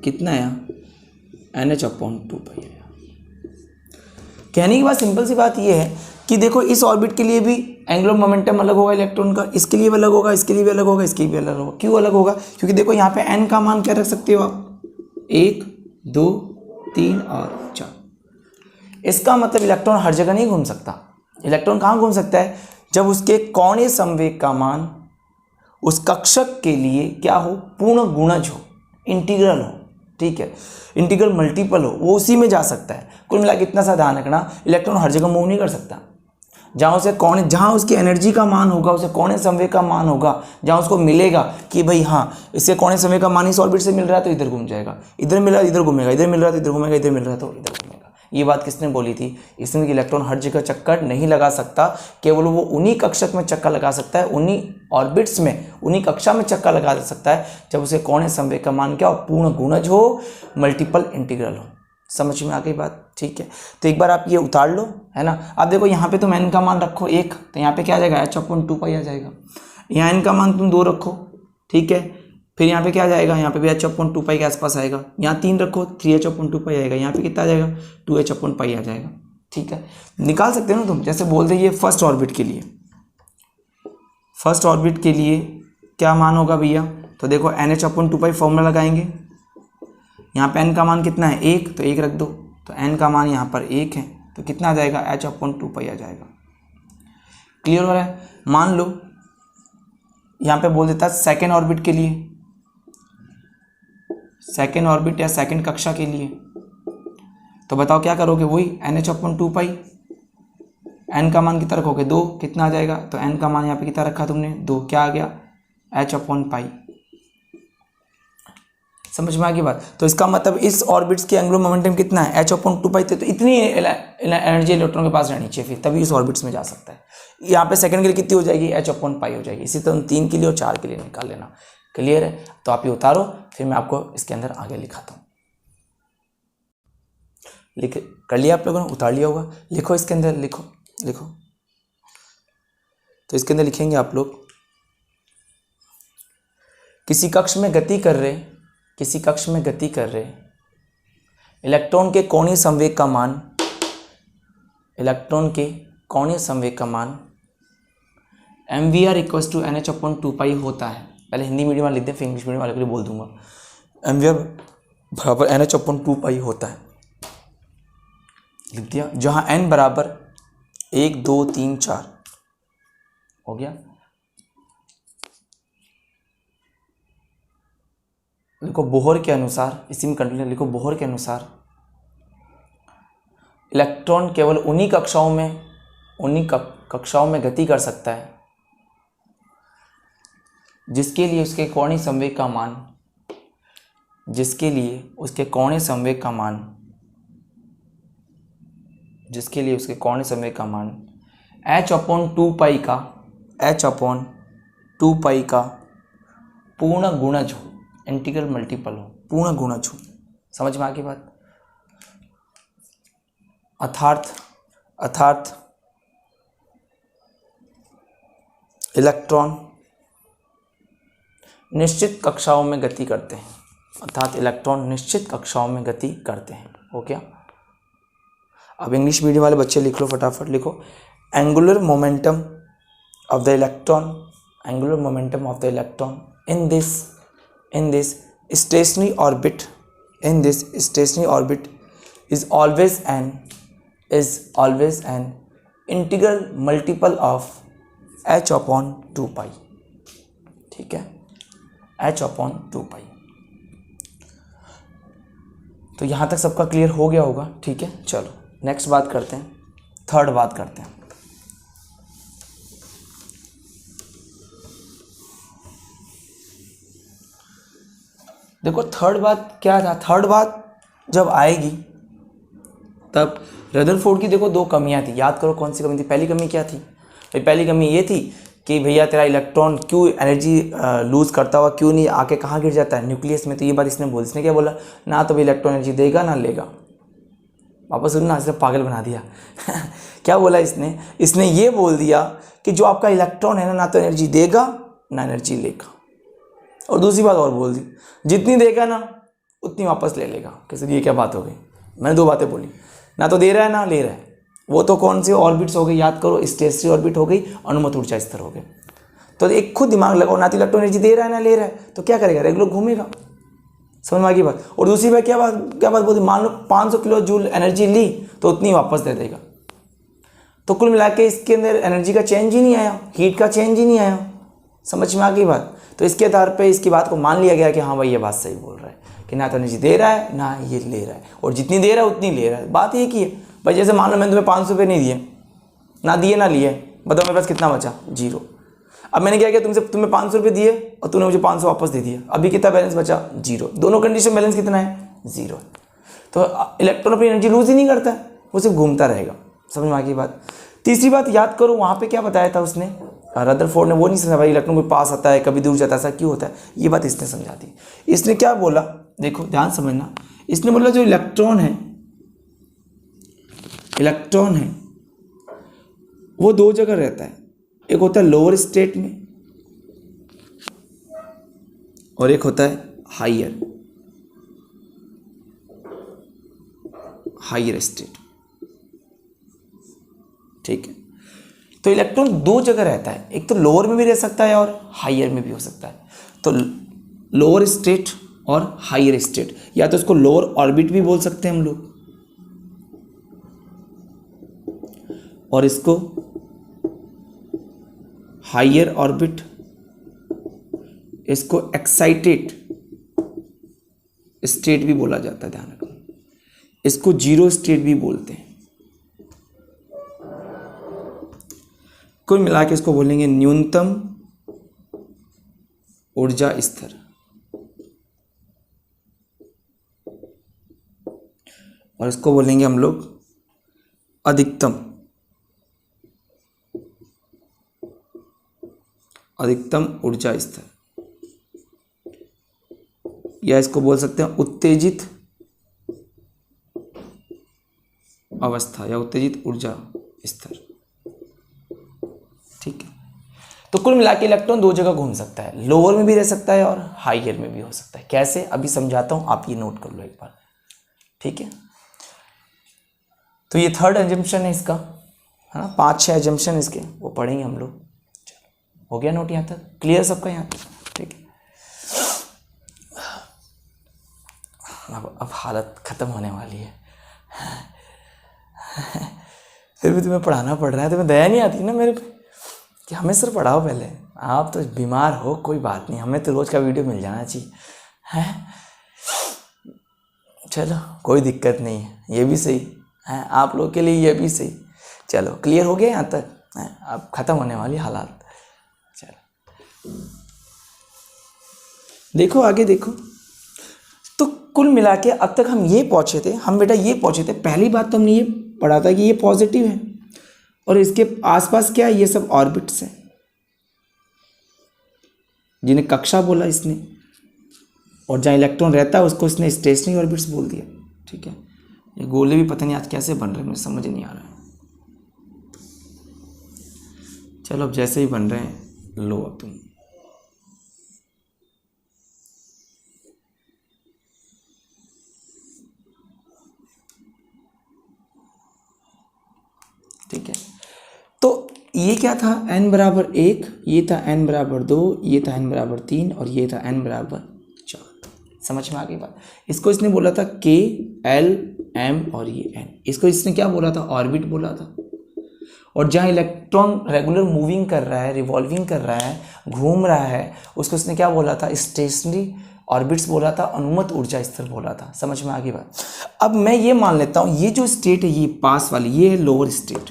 कितना आया, NH/2 पाई आया। कहने की बात, सिंपल सी बात ये है कि देखो इस ऑर्बिट के लिए भी एंगुलर मोमेंटम अलग होगा इलेक्ट्रॉन का, इसके लिए भी अलग होगा, इसके लिए भी अलग होगा, इसके लिए भी अलग होगा। क्यों अलग होगा, क्योंकि देखो यहाँ पे n का मान क्या रख सकते हो आप, 1 2 3 और 4। इसका मतलब इलेक्ट्रॉन हर जगह नहीं घूम सकता। इलेक्ट्रॉन कहाँ घूम सकता है, जब उसके कोणीय संवेग का मान उस कक्षक के लिए क्या हो, पूर्ण गुणज हो, इंटीग्रल हो। ठीक है, इंटीग्रल मल्टीपल हो, वो उसी में जा सकता है। कुल मिला के इतना सा ध्यान रखना, इलेक्ट्रॉन हर जगह मूव नहीं कर सकता। जहाँ उसकी एनर्जी का मान होगा, उसे कोणीय संवेग का मान होगा, जहाँ उसको मिलेगा कि भाई हाँ इससे कोणीय संवेग का मान इस ऑर्बिट से मिल रहा है तो इधर घूम जाएगा, इधर मिल रहा है इधर घूमेगा, इधर मिल रहा है तो इधर घूमेगा, इधर मिल रहा है तो इधर घूमेगा। ये बात किसने बोली थी, इसमें कि इलेक्ट्रॉन हर जगह चक्कर नहीं लगा सकता, केवल वो उन्हीं कक्षक में चक्कर लगा सकता है, उन्हीं ऑर्बिट्स में, उन्हीं कक्षा में चक्कर लगा सकता है जब उसे कोणीय संवेग का मान क्या हो, पूर्ण गुणज हो, मल्टीपल इंटीग्रल हो। समझ में आ गई बात। ठीक है, तो एक बार आप ये उतार लो, है ना। अब देखो यहाँ पे तुम n का मान रखो 1, तो यहाँ पे क्या आ जाएगा, H/2 पाई आ जाएगा। यहाँ n का मान तुम 2 रखो, ठीक है, फिर यहाँ पे क्या आ जाएगा, यहाँ पे भी H/2 पाई के आसपास आएगा। यहाँ 3 रखो, 3H/2 पाई आएगा। यहाँ पे कितना आ जाएगा, 2H/2 पाई आ जाएगा। ठीक है, निकाल सकते हो ना तुम। जैसे बोल रही है फर्स्ट ऑर्बिट के लिए, फर्स्ट ऑर्बिट के लिए क्या मान होगा भैया, तो देखो NH/2 पाई फॉर्मूला लगाएंगे। यहाँ पे n का मान कितना है, 1, तो 1 रख दो, तो n का मान यहाँ पर 1 है, तो कितना आ जाएगा, H/2 पाई आ जाएगा। क्लियर हो रहा है। मान लो यहाँ पे बोल देता सेकेंड ऑर्बिट के लिए, सेकेंड ऑर्बिट या सेकेंड कक्षा के लिए, तो बताओ क्या करोगे, वही NH/2 पाई, n का मान कितना रखोगे, 2, कितना आ जाएगा, तो n का मान यहाँ पे कितना रखा तुमने, 2, क्या आ गया, H/पाई। समझ में आ गई बात। तो इसका मतलब इस ऑर्बिट्स के एंगुलर मोमेंटम कितना है, H/2 पाई थे, तो इतनी एनर्जी इलेक्ट्रॉन के पास रहनी चाहिए, फिर तभी इस ऑर्बिट्स में जा सकता है। यहाँ पे सेकंड के लिए कितनी हो जाएगी, H/पाई हो जाएगी। इसी तरह 3 के लिए और 4 के लिए निकाल लेना। क्लियर है। तो आप ये उतारो, फिर मैं आपको इसके अंदर आगे लिखाता हूँ। लिख कर लिया आप लोगों ने, उतार लिया होगा। लिखो इसके अंदर, लिखो लिखो। तो इसके अंदर लिखेंगे आप लोग, किसी कक्ष में गति कर रहे, किसी कक्ष में गति कर रहे इलेक्ट्रॉन के कोणीय संवेग का मान, इलेक्ट्रॉन के कोणीय संवेग का मान mvr = NH/2 पाई होता है। पहले हिंदी मीडियम वाले लिख दें, फिर इंग्लिश मीडियम वाले के लिए बोल दूंगा। mvr बराबर NH/2 पाई होता है, लिख दिया। जहां n बराबर 1 2 3 4 हो गया। लिखो बोहर के अनुसार, इसी में कंटिन्यू लिखो, बोहर के अनुसार इलेक्ट्रॉन केवल उन्हीं कक्षाओं में, उन्हीं कक्षाओं में गति कर सकता है जिसके लिए उसके कोणीय संवेग का मान, जिसके लिए उसके कोणीय संवेग का मान, जिसके लिए उसके कोणीय संवेग का मान H/2 पाई का, H/2 पाई का पूर्ण गुणज हो, इंटीग्रल मल्टीपल हो, पूर्ण गुणज हो। समझ में आ गई बात। अर्थात इलेक्ट्रॉन निश्चित कक्षाओं में गति करते हैं, अर्थात इलेक्ट्रॉन निश्चित कक्षाओं में गति करते हैं। हो गया। अब इंग्लिश मीडियम वाले बच्चे लिख लो, फटाफट लिखो। Angular momentum of the electron, angular momentum of the electron in this stationary orbit, in this stationary orbit is always an integral multiple of H/2 पाई। ठीक है, H/2 पाई। तो यहाँ तक सबका क्लियर हो गया होगा। ठीक है, चलो नेक्स्ट बात करते हैं, थर्ड बात करते हैं। देखो थर्ड बात क्या था, थर्ड बात जब आएगी तब रदरफोर्ड की देखो 2 कमियां थी। याद करो कौन सी कमी थी। पहली कमी क्या थी भाई, पहली कमी ये थी कि भैया तेरा इलेक्ट्रॉन क्यों एनर्जी लूज़ करता हुआ क्यों नहीं आके कहाँ गिर जाता है, न्यूक्लियस में। तो ये बात इसने क्या बोला, ना तो भी इलेक्ट्रॉन एनर्जी देगा ना लेगा। वापस सुनना, इसने पागल बना दिया क्या बोला इसने ये बोल दिया कि जो आपका इलेक्ट्रॉन है ना तो एनर्जी देगा ना एनर्जी लेगा। और दूसरी बात और बोल दी, जितनी देगा ना उतनी वापस ले लेगा। कैसे, ये क्या बात हो गई? मैंने दो बातें बोली, ना तो दे रहा है ना ले रहा है। वो तो कौन सी ऑर्बिट्स हो गई, याद करो, स्टेशनरी ऑर्बिट हो गई, अनुमत ऊर्जा स्तर हो गए। तो एक खुद दिमाग लगाओ, ना तो इलेक्ट्रॉन एनर्जी दे रहा है ना ले रहा है, तो क्या करेगा, रेगुलर घूमेगा। समझ में आ गई बात। और दूसरी बात क्या बात बोली, मान लो 500 किलो जूल एनर्जी ली तो उतनी वापस दे देगा। तो कुल मिला के इसके अंदर एनर्जी का चेंज ही नहीं आया, हीट का चेंज ही नहीं आया। समझ में आ गई बात। तो इसके आधार पे इसकी बात को मान लिया गया कि हाँ भाई ये बात सही बोल रहा है कि ना तो एनर्जी दे रहा है ना ये ले रहा है, और जितनी दे रहा है उतनी ले रहा है। बात ये की है भाई, जैसे मान लो मैंने तुम्हें 500 रुपये नहीं दिए, ना दिए ना लिए, बताओ मेरे पास कितना बचा, 0। अब मैंने क्या किया, तुम्हें 500 रुपये दिए और तूने मुझे 500 वापस दे दिया, अभी कितना बैलेंस बचा, 0। दोनों कंडीशन बैलेंस कितना है, 0। तो इलेक्ट्रॉन अपनी एनर्जी लूज ही नहीं करता है, वो सिर्फ घूमता रहेगा। समझ में आ गई बात। तीसरी बात याद करो, वहाँ पे क्या बताया था उसने, रदरफोर्ड ने वो नहीं समझा भाई इलेक्ट्रॉन कोई पास आता है कभी दूर जाता है, ऐसा क्यों होता है, ये बात इसने समझा दी। इसने क्या बोला, देखो ध्यान समझना, इसने बोला जो इलेक्ट्रॉन है वो दो जगह रहता है, एक होता है लोअर स्टेट में और एक होता है हायर स्टेट। ठीक है, तो इलेक्ट्रॉन दो जगह रहता है, एक तो लोअर में भी रह सकता है और हायर में भी हो सकता है। तो लोअर स्टेट और हायर स्टेट, या तो इसको लोअर ऑर्बिट भी बोल सकते हैं हम लोग, और इसको हायर ऑर्बिट, इसको एक्साइटेड स्टेट भी बोला जाता है, ध्यान रखना। इसको जीरो स्टेट भी बोलते हैं। कुल मिला के इसको बोलेंगे न्यूनतम ऊर्जा स्तर, और इसको बोलेंगे हम लोग अधिकतम ऊर्जा स्तर, या इसको बोल सकते हैं उत्तेजित अवस्था या उत्तेजित ऊर्जा स्तर। ठीक है, तो कुल मिला के इलेक्ट्रॉन दो जगह घूम सकता है, लोअर में भी रह सकता है और हायर में भी हो सकता है। कैसे, अभी समझाता हूं, आप ये नोट कर लो एक बार। ठीक है, तो ये थर्ड एजम्पशन है इसका, है ना। 5-6 एजम्पशन इसके वो पढ़ेंगे हम लोग। चलो, हो गया नोट यहाँ तक, क्लियर सबका यहाँ तक। ठीक है, अब हालत ख़त्म होने वाली है फिर भी तुम्हें पढ़ाना पड़ रहा है, तुम्हें दया नहीं आती ना मेरे पे कि हमें सर पढ़ाओ पहले। आप तो बीमार हो, कोई बात नहीं, हमें तो रोज़ का वीडियो मिल जाना चाहिए, है। चलो कोई दिक्कत नहीं है, ये भी सही है आप लोग के लिए, ये भी सही। चलो क्लियर हो गया यहाँ तक, है अब ख़त्म होने वाली हालात। चलो देखो आगे देखो, तो कुल मिला के अब तक हम ये पहुँचे थे, पहली बात तो हमने ये पढ़ा था कि ये पॉजिटिव है और इसके आसपास क्या है, ये सब ऑर्बिट्स हैं जिन्हें कक्षा बोला इसने, और जहाँ इलेक्ट्रॉन रहता है उसको इसने स्टेशनरी ऑर्बिट्स बोल दिया। ठीक है, ये गोले भी पता नहीं आज कैसे बन रहे हैं, मुझे समझ नहीं आ रहा है। चलो अब जैसे ही बन रहे हैं लो अब तुम। ठीक है, तो ये क्या था, n बराबर 1, ये था n बराबर 2, ये था n बराबर 3 और ये था n बराबर 4। समझ में आ गई बात। इसको इसने बोला था k, l, m और ये n। इसको इसने क्या बोला था, ऑर्बिट बोला था। और जहाँ इलेक्ट्रॉन रेगुलर मूविंग कर रहा है, रिवॉल्विंग कर रहा है, घूम रहा है, उसको इसने क्या बोला था, स्टेशनरी ऑर्बिट्स बोला था, अनुमत ऊर्जा स्तर बोला था। समझ में आ गई बात। अब मैं ये मान लेता हूँ ये जो स्टेट है, ये पास वाली, ये है लोअर स्टेट,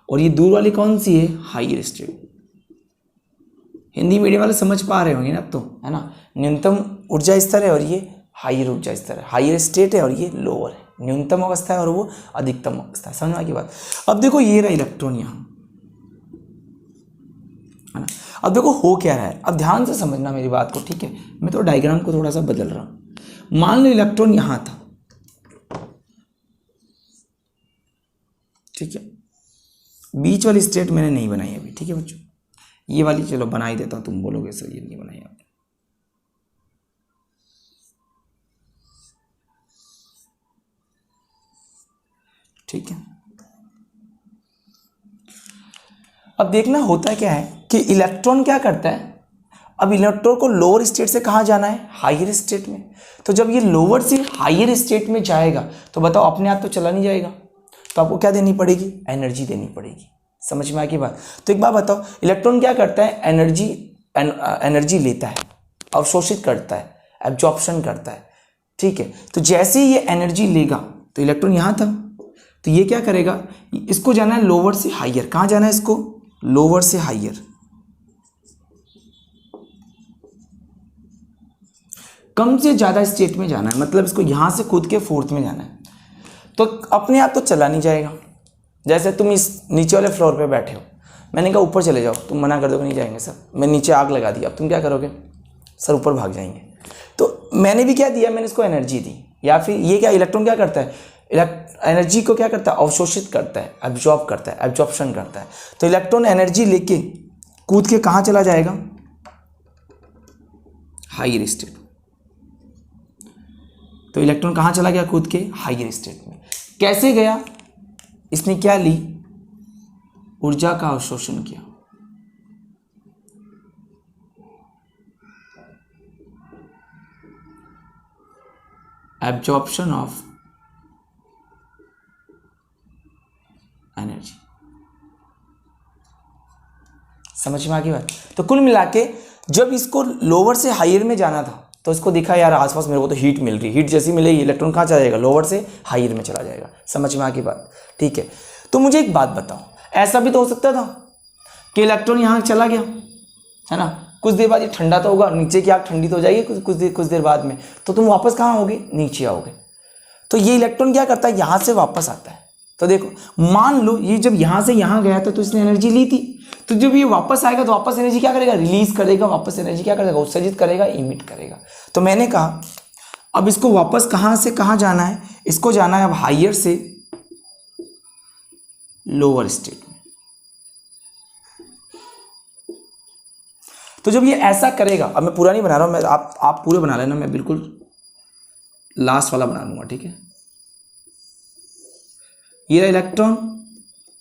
और ये दूर वाली कौन सी है, हायर स्टेट। हिंदी मीडियम वाले समझ पा रहे होंगे ना अब तो, है ना। न्यूनतम ऊर्जा स्तर है और ये हायर ऊर्जा स्तर है, हायर स्टेट है और ये लोअर है। न्यूनतम अवस्था है और वो अधिकतम अवस्था है। समझ में आ गई बात। अब देखो ये रहा इलेक्ट्रॉन यहाँ, है ना। अब देखो हो क्या रहा है, अब ध्यान से समझना मेरी बात को, ठीक है। मैं तो डायग्राम को थोड़ा सा बदल रहा हूँ। मान लो इलेक्ट्रॉन यहाँ था, ठीक है। बीच वाली स्टेट मैंने नहीं बनाई अभी, ठीक है बच्चों। ये वाली चलो बना ही देता हूँ, तुम बोलोगे सर ये नहीं बनाई आपने। ठीक है। अब देखना होता क्या है कि इलेक्ट्रॉन क्या करता है। अब इलेक्ट्रॉन को लोअर स्टेट से कहाँ जाना है, हायर स्टेट में। तो जब ये लोअर से हायर स्टेट में जाएगा तो बताओ अपने आप तो चला नहीं जाएगा, तो आपको क्या देनी पड़ेगी, एनर्जी देनी पड़ेगी। समझ में आ गई बात। तो एक बात बताओ, इलेक्ट्रॉन क्या करता है, एनर्जी लेता है, अवशोषित करता है, एब्जॉर्प्शन करता है, ठीक है। तो जैसे ही ये एनर्जी लेगा, तो इलेक्ट्रॉन यहाँ था, तो ये क्या करेगा, इसको जाना है लोअर से हायर। कहाँ जाना है इसको, लोअर से हायर। कम से ज्यादा स्टेट में जाना है, मतलब इसको यहां से कूद के फोर्थ में जाना है। तो अपने आप तो चला नहीं जाएगा। जैसे तुम इस नीचे वाले फ्लोर पे बैठे हो, मैंने कहा ऊपर चले जाओ, तुम मना कर दोगे नहीं जाएंगे सर, मैं नीचे आग लगा दी, अब तुम क्या करोगे, सर ऊपर भाग जाएंगे। तो मैंने भी क्या दिया, मैंने इसको एनर्जी दी। या फिर ये क्या, इलेक्ट्रॉन क्या करता है, एनर्जी को क्या करता है, अवशोषित करता है, एब्जॉर्ब करता है, एब्जॉर्प्शन करता है। तो इलेक्ट्रॉन एनर्जी लेके कूद के कहाँ चला जाएगा, हायर स्टेट। तो इलेक्ट्रॉन कहाँ चला गया, कूद के हायर स्टेट में। कैसे गया, इसने क्या ली, ऊर्जा का अवशोषण किया। Absorption of energy. समझ में आ गई बात। तो कुल मिला के जब इसको लोअर से हायर में जाना था, तो इसको दिखा यार आसपास मेरे को तो हीट मिल रही, हीट जैसी मिलेगी इलेक्ट्रॉन कहाँ चला जाएगा, लोअर से हायर में चला जाएगा। समझ में आ गई बात, ठीक है। तो मुझे एक बात बताओ, ऐसा भी तो हो सकता था कि इलेक्ट्रॉन यहाँ चला गया, है ना, कुछ देर बाद ये ठंडा तो होगा, नीचे की आग ठंडी तो हो जाएगी कुछ देर बाद में, तो तुम वापस कहाँ आओगे, नीचे आओगे। तो ये इलेक्ट्रॉन क्या करता है, यहाँ से वापस आता है। तो देखो मान लो ये जब यहाँ से यहाँ गया था तो इसने एनर्जी ली थी, तो जब ये वापस आएगा तो वापस एनर्जी क्या करेगा, रिलीज करेगा, वापस एनर्जी क्या करेगा, उत्सर्जित करेगा, इमिट करेगा। तो मैंने कहा अब इसको वापस कहाँ से कहाँ जाना है, इसको जाना है अब हायर से लोअर स्टेट में। तो जब ये ऐसा करेगा, अब मैं पूरा नहीं बना रहा हूं, मैं आप पूरे बना लेना, मैं बिल्कुल लास्ट वाला बना लूंगा, ठीक है। ये रहा इलेक्ट्रॉन,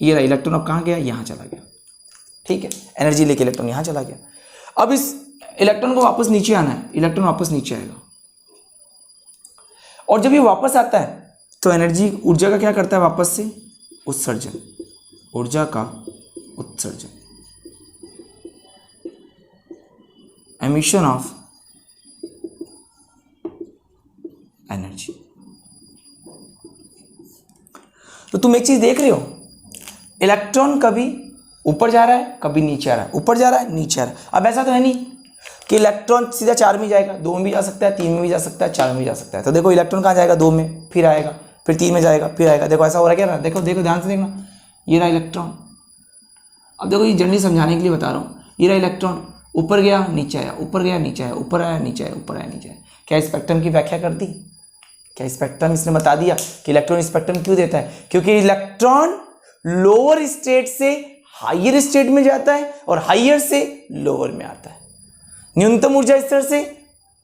ये रहा इलेक्ट्रॉन, अब कहाँ गया, यहाँ चला गया, ठीक है। एनर्जी लेके इलेक्ट्रॉन यहाँ चला गया। अब इस इलेक्ट्रॉन को वापस नीचे आना है, इलेक्ट्रॉन वापस नीचे आएगा, और जब ये वापस आता है तो एनर्जी, ऊर्जा का क्या करता है, वापस से उत्सर्जन, ऊर्जा का उत्सर्जन, एमिशन ऑफ एनर्जी। तो तुम एक चीज देख रहे हो, इलेक्ट्रॉन कभी ऊपर जा रहा है, कभी नीचे आ रहा है, ऊपर जा रहा है, नीचे आ रहा है। अब ऐसा तो है नहीं कि इलेक्ट्रॉन सीधा 4 में जाएगा, 2 में भी जा सकता है, 3 में भी जा सकता है, 4 में भी जा सकता है। तो देखो इलेक्ट्रॉन कहाँ जाएगा, 2 में, फिर आएगा, फिर 3 में जाएगा, फिर आएगा। देखो ऐसा हो रहा है क्या, देखो देखो ध्यान से देखना, ये रहा इलेक्ट्रॉन। अब देखो ये जल्दी समझाने के लिए बता रहा हूँ, ये रहा इलेक्ट्रॉन, ऊपर गया नीचे आया, ऊपर गया नीचे आया, ऊपर आया नीचे आया, ऊपर आया नीचे आया। क्या स्पेक्ट्रम की व्याख्या कर दी, क्या स्पेक्ट्रम इसने बता दिया कि इलेक्ट्रॉन स्पेक्ट्रम क्यों देता है, क्योंकि इलेक्ट्रॉन लोअर स्टेट से हायर स्टेट में जाता है और हायर से लोअर में आता है। न्यूनतम ऊर्जा स्तर से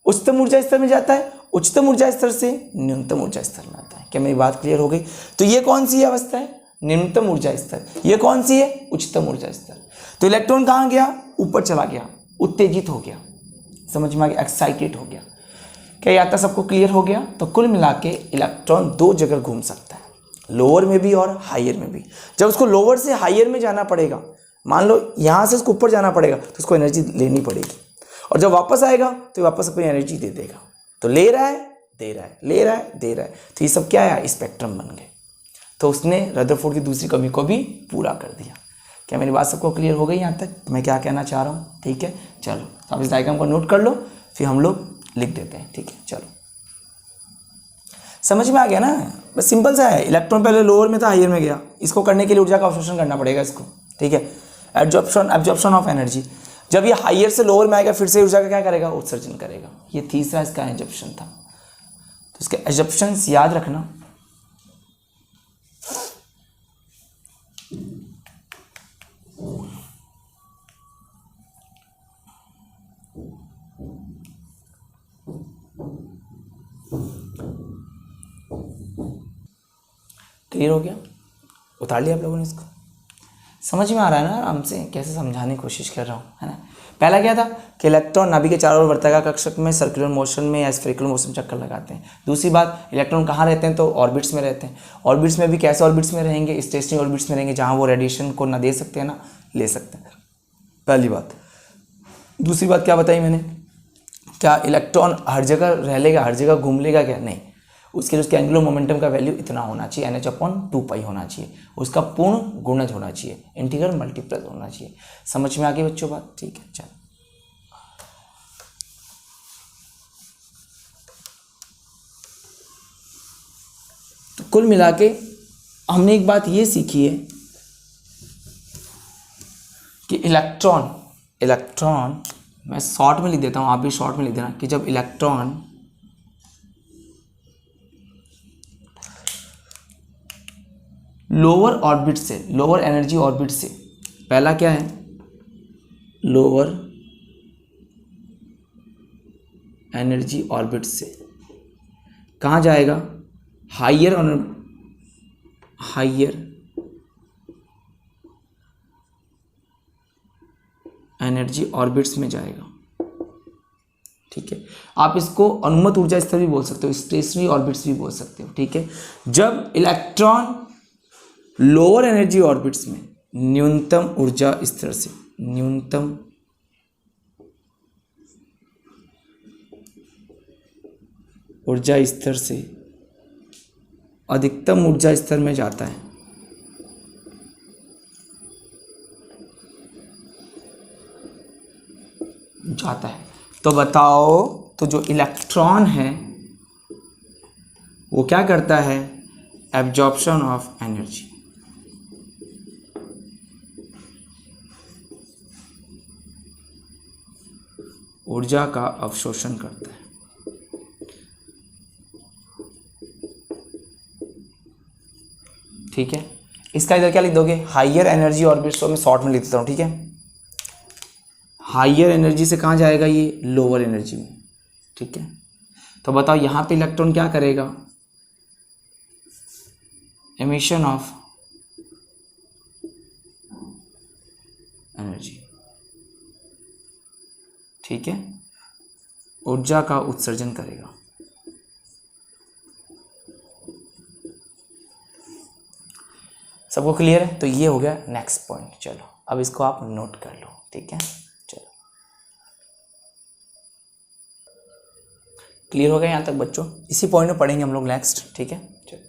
उच्चतम ऊर्जा स्तर में जाता है, उच्चतम ऊर्जा स्तर से न्यूनतम ऊर्जा स्तर में आता है। क्या मेरी बात क्लियर हो गई। तो ये कौन सी अवस्था है, निम्नतम ऊर्जा स्तर। ये कौन सी है, उच्चतम ऊर्जा स्तर। तो इलेक्ट्रॉन कहाँ गया, ऊपर चला गया, उत्तेजित हो गया, समझ में आ गया, एक्साइटेड हो गया। क्या याद था, सबको क्लियर हो गया। तो कुल मिला के इलेक्ट्रॉन 2 जगह घूम सकता है, लोअर में भी और हायर में भी। जब उसको लोअर से हायर में जाना पड़ेगा, मान लो यहाँ से उसको ऊपर जाना पड़ेगा, तो उसको एनर्जी लेनी पड़ेगी, और जब वापस आएगा तो वापस अपनी एनर्जी दे देगा। तो ले रहा है, दे रहा है, ले रहा है, दे रहा है। तो ये सब क्या है, स्पेक्ट्रम बन गए। तो उसने रदरफोर्ड की दूसरी कमी को भी पूरा कर दिया। क्या मेरी बात सबको क्लियर हो गई यहाँ तक, मैं क्या कहना चाह रहा हूँ, ठीक है। चलो तो आप इस डायग्राम को नोट कर लो, फिर हम लोग लिख देते हैं, ठीक है। चलो समझ में आ गया ना, बस सिंपल सा है। इलेक्ट्रॉन पहले लोअर में था, हायर में गया, इसको करने के लिए ऊर्जा का अवशोषण करना पड़ेगा इसको, ठीक है। एब्जॉर्प्शन ऑफ एनर्जी, जब ये हायर से लोअर में आएगा फिर से ऊर्जा का क्या करेगा, उत्सर्जन करेगा। ये तीसरा इसका एब्जॉर्प्शन था। तो इसके एब्जॉर्प्शन याद रखना। क्लियर हो गया, उतार लिया आप लोगों ने इसको, समझ में आ रहा है ना आराम से कैसे समझाने की कोशिश कर रहा हूँ, है ना। पहला क्या था कि इलेक्ट्रॉन नाभिक के चारों ओर वर्ताकार कक्षक में सर्कुलर मोशन में या स्फेरिकल मोशन में चक्कर लगाते हैं। दूसरी बात, इलेक्ट्रॉन कहाँ रहते हैं, तो ऑर्बिट्स में रहते हैं। ऑर्बिट्स में भी कैसे ऑर्बिट्स में रहेंगे, स्टेशनरी ऑर्बिट्स में रहेंगे, जहाँ वो रेडिएशन को ना दे सकते हैं ना ले सकते हैं, पहली बात। दूसरी बात क्या बताई मैंने, क्या इलेक्ट्रॉन हर जगह रह लेगा, हर जगह घूम लेगा क्या, नहीं। उसके लिए उसके एंगुलर मोमेंटम का वैल्यू इतना होना चाहिए, NH/2π होना चाहिए, उसका पूर्ण गुणज होना चाहिए, इंटीग्रल मल्टीप्लस होना चाहिए। समझ में आ गई बच्चों बात, ठीक है। चलो, तो कुल मिला के हमने एक बात ये सीखी है कि इलेक्ट्रॉन मैं शॉर्ट में लिख देता हूँ, आप भी शॉर्ट में लिख देना, कि जब इलेक्ट्रॉन लोअर ऑर्बिट से, लोअर एनर्जी ऑर्बिट से, पहला क्या है, लोअर एनर्जी ऑर्बिट से कहाँ जाएगा, हायर एनर्जी ऑर्बिट्स में जाएगा, ठीक है। आप इसको अनुमत ऊर्जा स्तर भी बोल सकते हो, स्टेशनरी ऑर्बिट्स भी बोल सकते हो, ठीक है। जब इलेक्ट्रॉन लोअर एनर्जी ऑर्बिट्स में न्यूनतम ऊर्जा स्तर से, न्यूनतम ऊर्जा स्तर से अधिकतम ऊर्जा स्तर में जाता है, तो बताओ, तो जो इलेक्ट्रॉन है वो क्या करता है, एब्जॉर्प्शन ऑफ एनर्जी, ऊर्जा का अवशोषण करता है, ठीक है। इसका इधर क्या लिख दोगे, हायर एनर्जी ऑर्बिट्स, तो मैं शॉर्ट में लिख देता हूँ, ठीक है। हायर एनर्जी से कहाँ जाएगा, ये लोअर एनर्जी में, ठीक है। तो बताओ यहाँ पे इलेक्ट्रॉन क्या करेगा, एमिशन ऑफ एनर्जी, ठीक है, ऊर्जा का उत्सर्जन करेगा। सबको क्लियर है, तो ये हो गया नेक्स्ट पॉइंट। चलो अब इसको आप नोट कर लो, ठीक है। चलो, क्लियर हो गया यहाँ तक बच्चों, इसी पॉइंट में पढ़ेंगे हम लोग नेक्स्ट, ठीक है। चलो,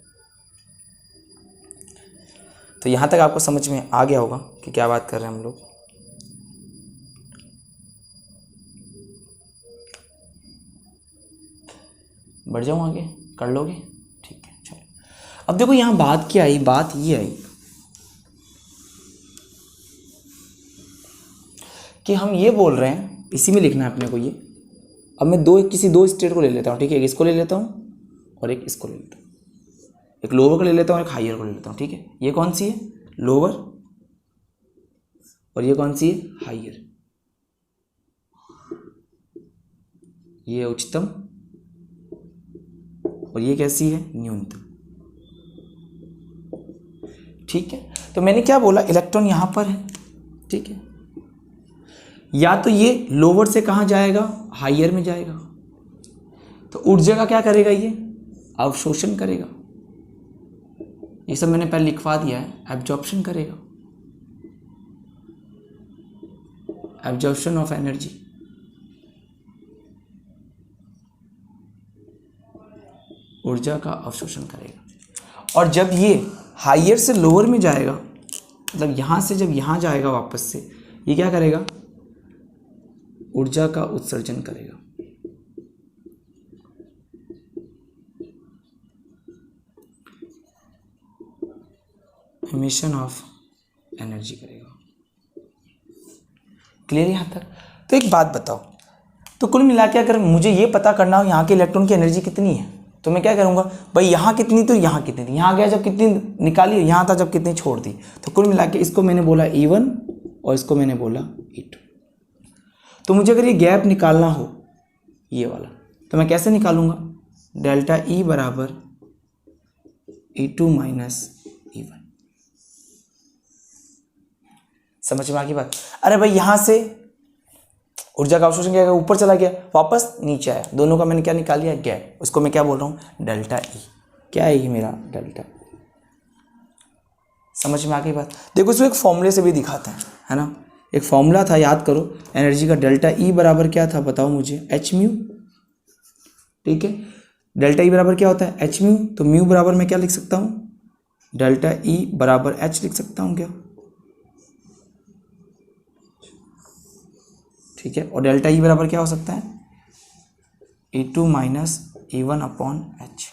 तो यहाँ तक आपको समझ में आ गया होगा कि क्या बात कर रहे हैं हम लोग। बढ़ जाऊँ आगे, कर लोगे, ठीक है। चलो, अब देखो यहाँ बात क्या आई, बात ये आई कि हम ये बोल रहे हैं, इसी में लिखना है अपने को ये। अब मैं किसी दो स्टेट को ले लेता हूँ, ठीक है। एक इसको ले लेता हूँ और एक इसको ले लेता हूँ, एक लोअर को ले लेता हूँ, एक हायर को ले लेता हूँ, ठीक है। ये कौन सी है, लोअर, और ये कौन सी है, हायर। ये उच्चतम और ये कैसी है, न्यूनतम, ठीक है। तो मैंने क्या बोला, इलेक्ट्रॉन यहां पर है, ठीक है। या तो ये लोअर से कहां जाएगा, हायर में जाएगा, तो ऊर्जा का क्या करेगा, ये अवशोषण करेगा। ये सब मैंने पहले लिखवा दिया है, एब्जॉर्प्शन करेगा, एब्जॉर्प्शन ऑफ एनर्जी, ऊर्जा का अवशोषण करेगा। और जब ये हायर से लोअर में जाएगा, मतलब यहाँ से जब यहाँ जाएगा वापस से, ये क्या करेगा, ऊर्जा का उत्सर्जन करेगा। एमिशन ऑफ एनर्जी करेगा। क्लियर यहाँ तक? तो एक बात बताओ, तो कुल मिला के अगर मुझे ये पता करना हो यहाँ के इलेक्ट्रॉन की एनर्जी कितनी है, तो मैं क्या करूँगा भाई, यहाँ कितनी तो यहाँ कितनी थी, यहाँ गया जब कितनी निकाली, यहाँ था जब कितनी छोड़ दी। तो कुल मिला के इसको मैंने बोला E1 और इसको मैंने बोला E2। तो मुझे अगर ये गैप निकालना हो ये वाला, तो मैं कैसे निकालूंगा, डेल्टा E बराबर E2 माइनस E1। समझ में आ गई बात? अरे भाई यहाँ से ऊर्जा का अवशोषण क्या, ऊपर चला गया वापस नीचे आया, दोनों का मैंने क्या निकाल लिया, गैप। उसको मैं क्या बोल रहा हूँ, डेल्टा ई। क्या है ये मेरा डेल्टा। समझ में आ गई बात? देखो इसको एक फॉर्मूले से भी दिखाते हैं, है ना। एक फॉर्मूला था, याद करो, एनर्जी का डेल्टा ई बराबर क्या था, बताओ मुझे, एच म्यू। ठीक है, डेल्टा ई बराबर क्या होता है, एच म्यू। तो म्यू बराबर मैं क्या लिख सकता हूँ, डेल्टा ई बराबर एच लिख सकता हूँ क्या। ठीक है, और डेल्टा ई बराबर क्या हो सकता है, E2 minus E1 upon H.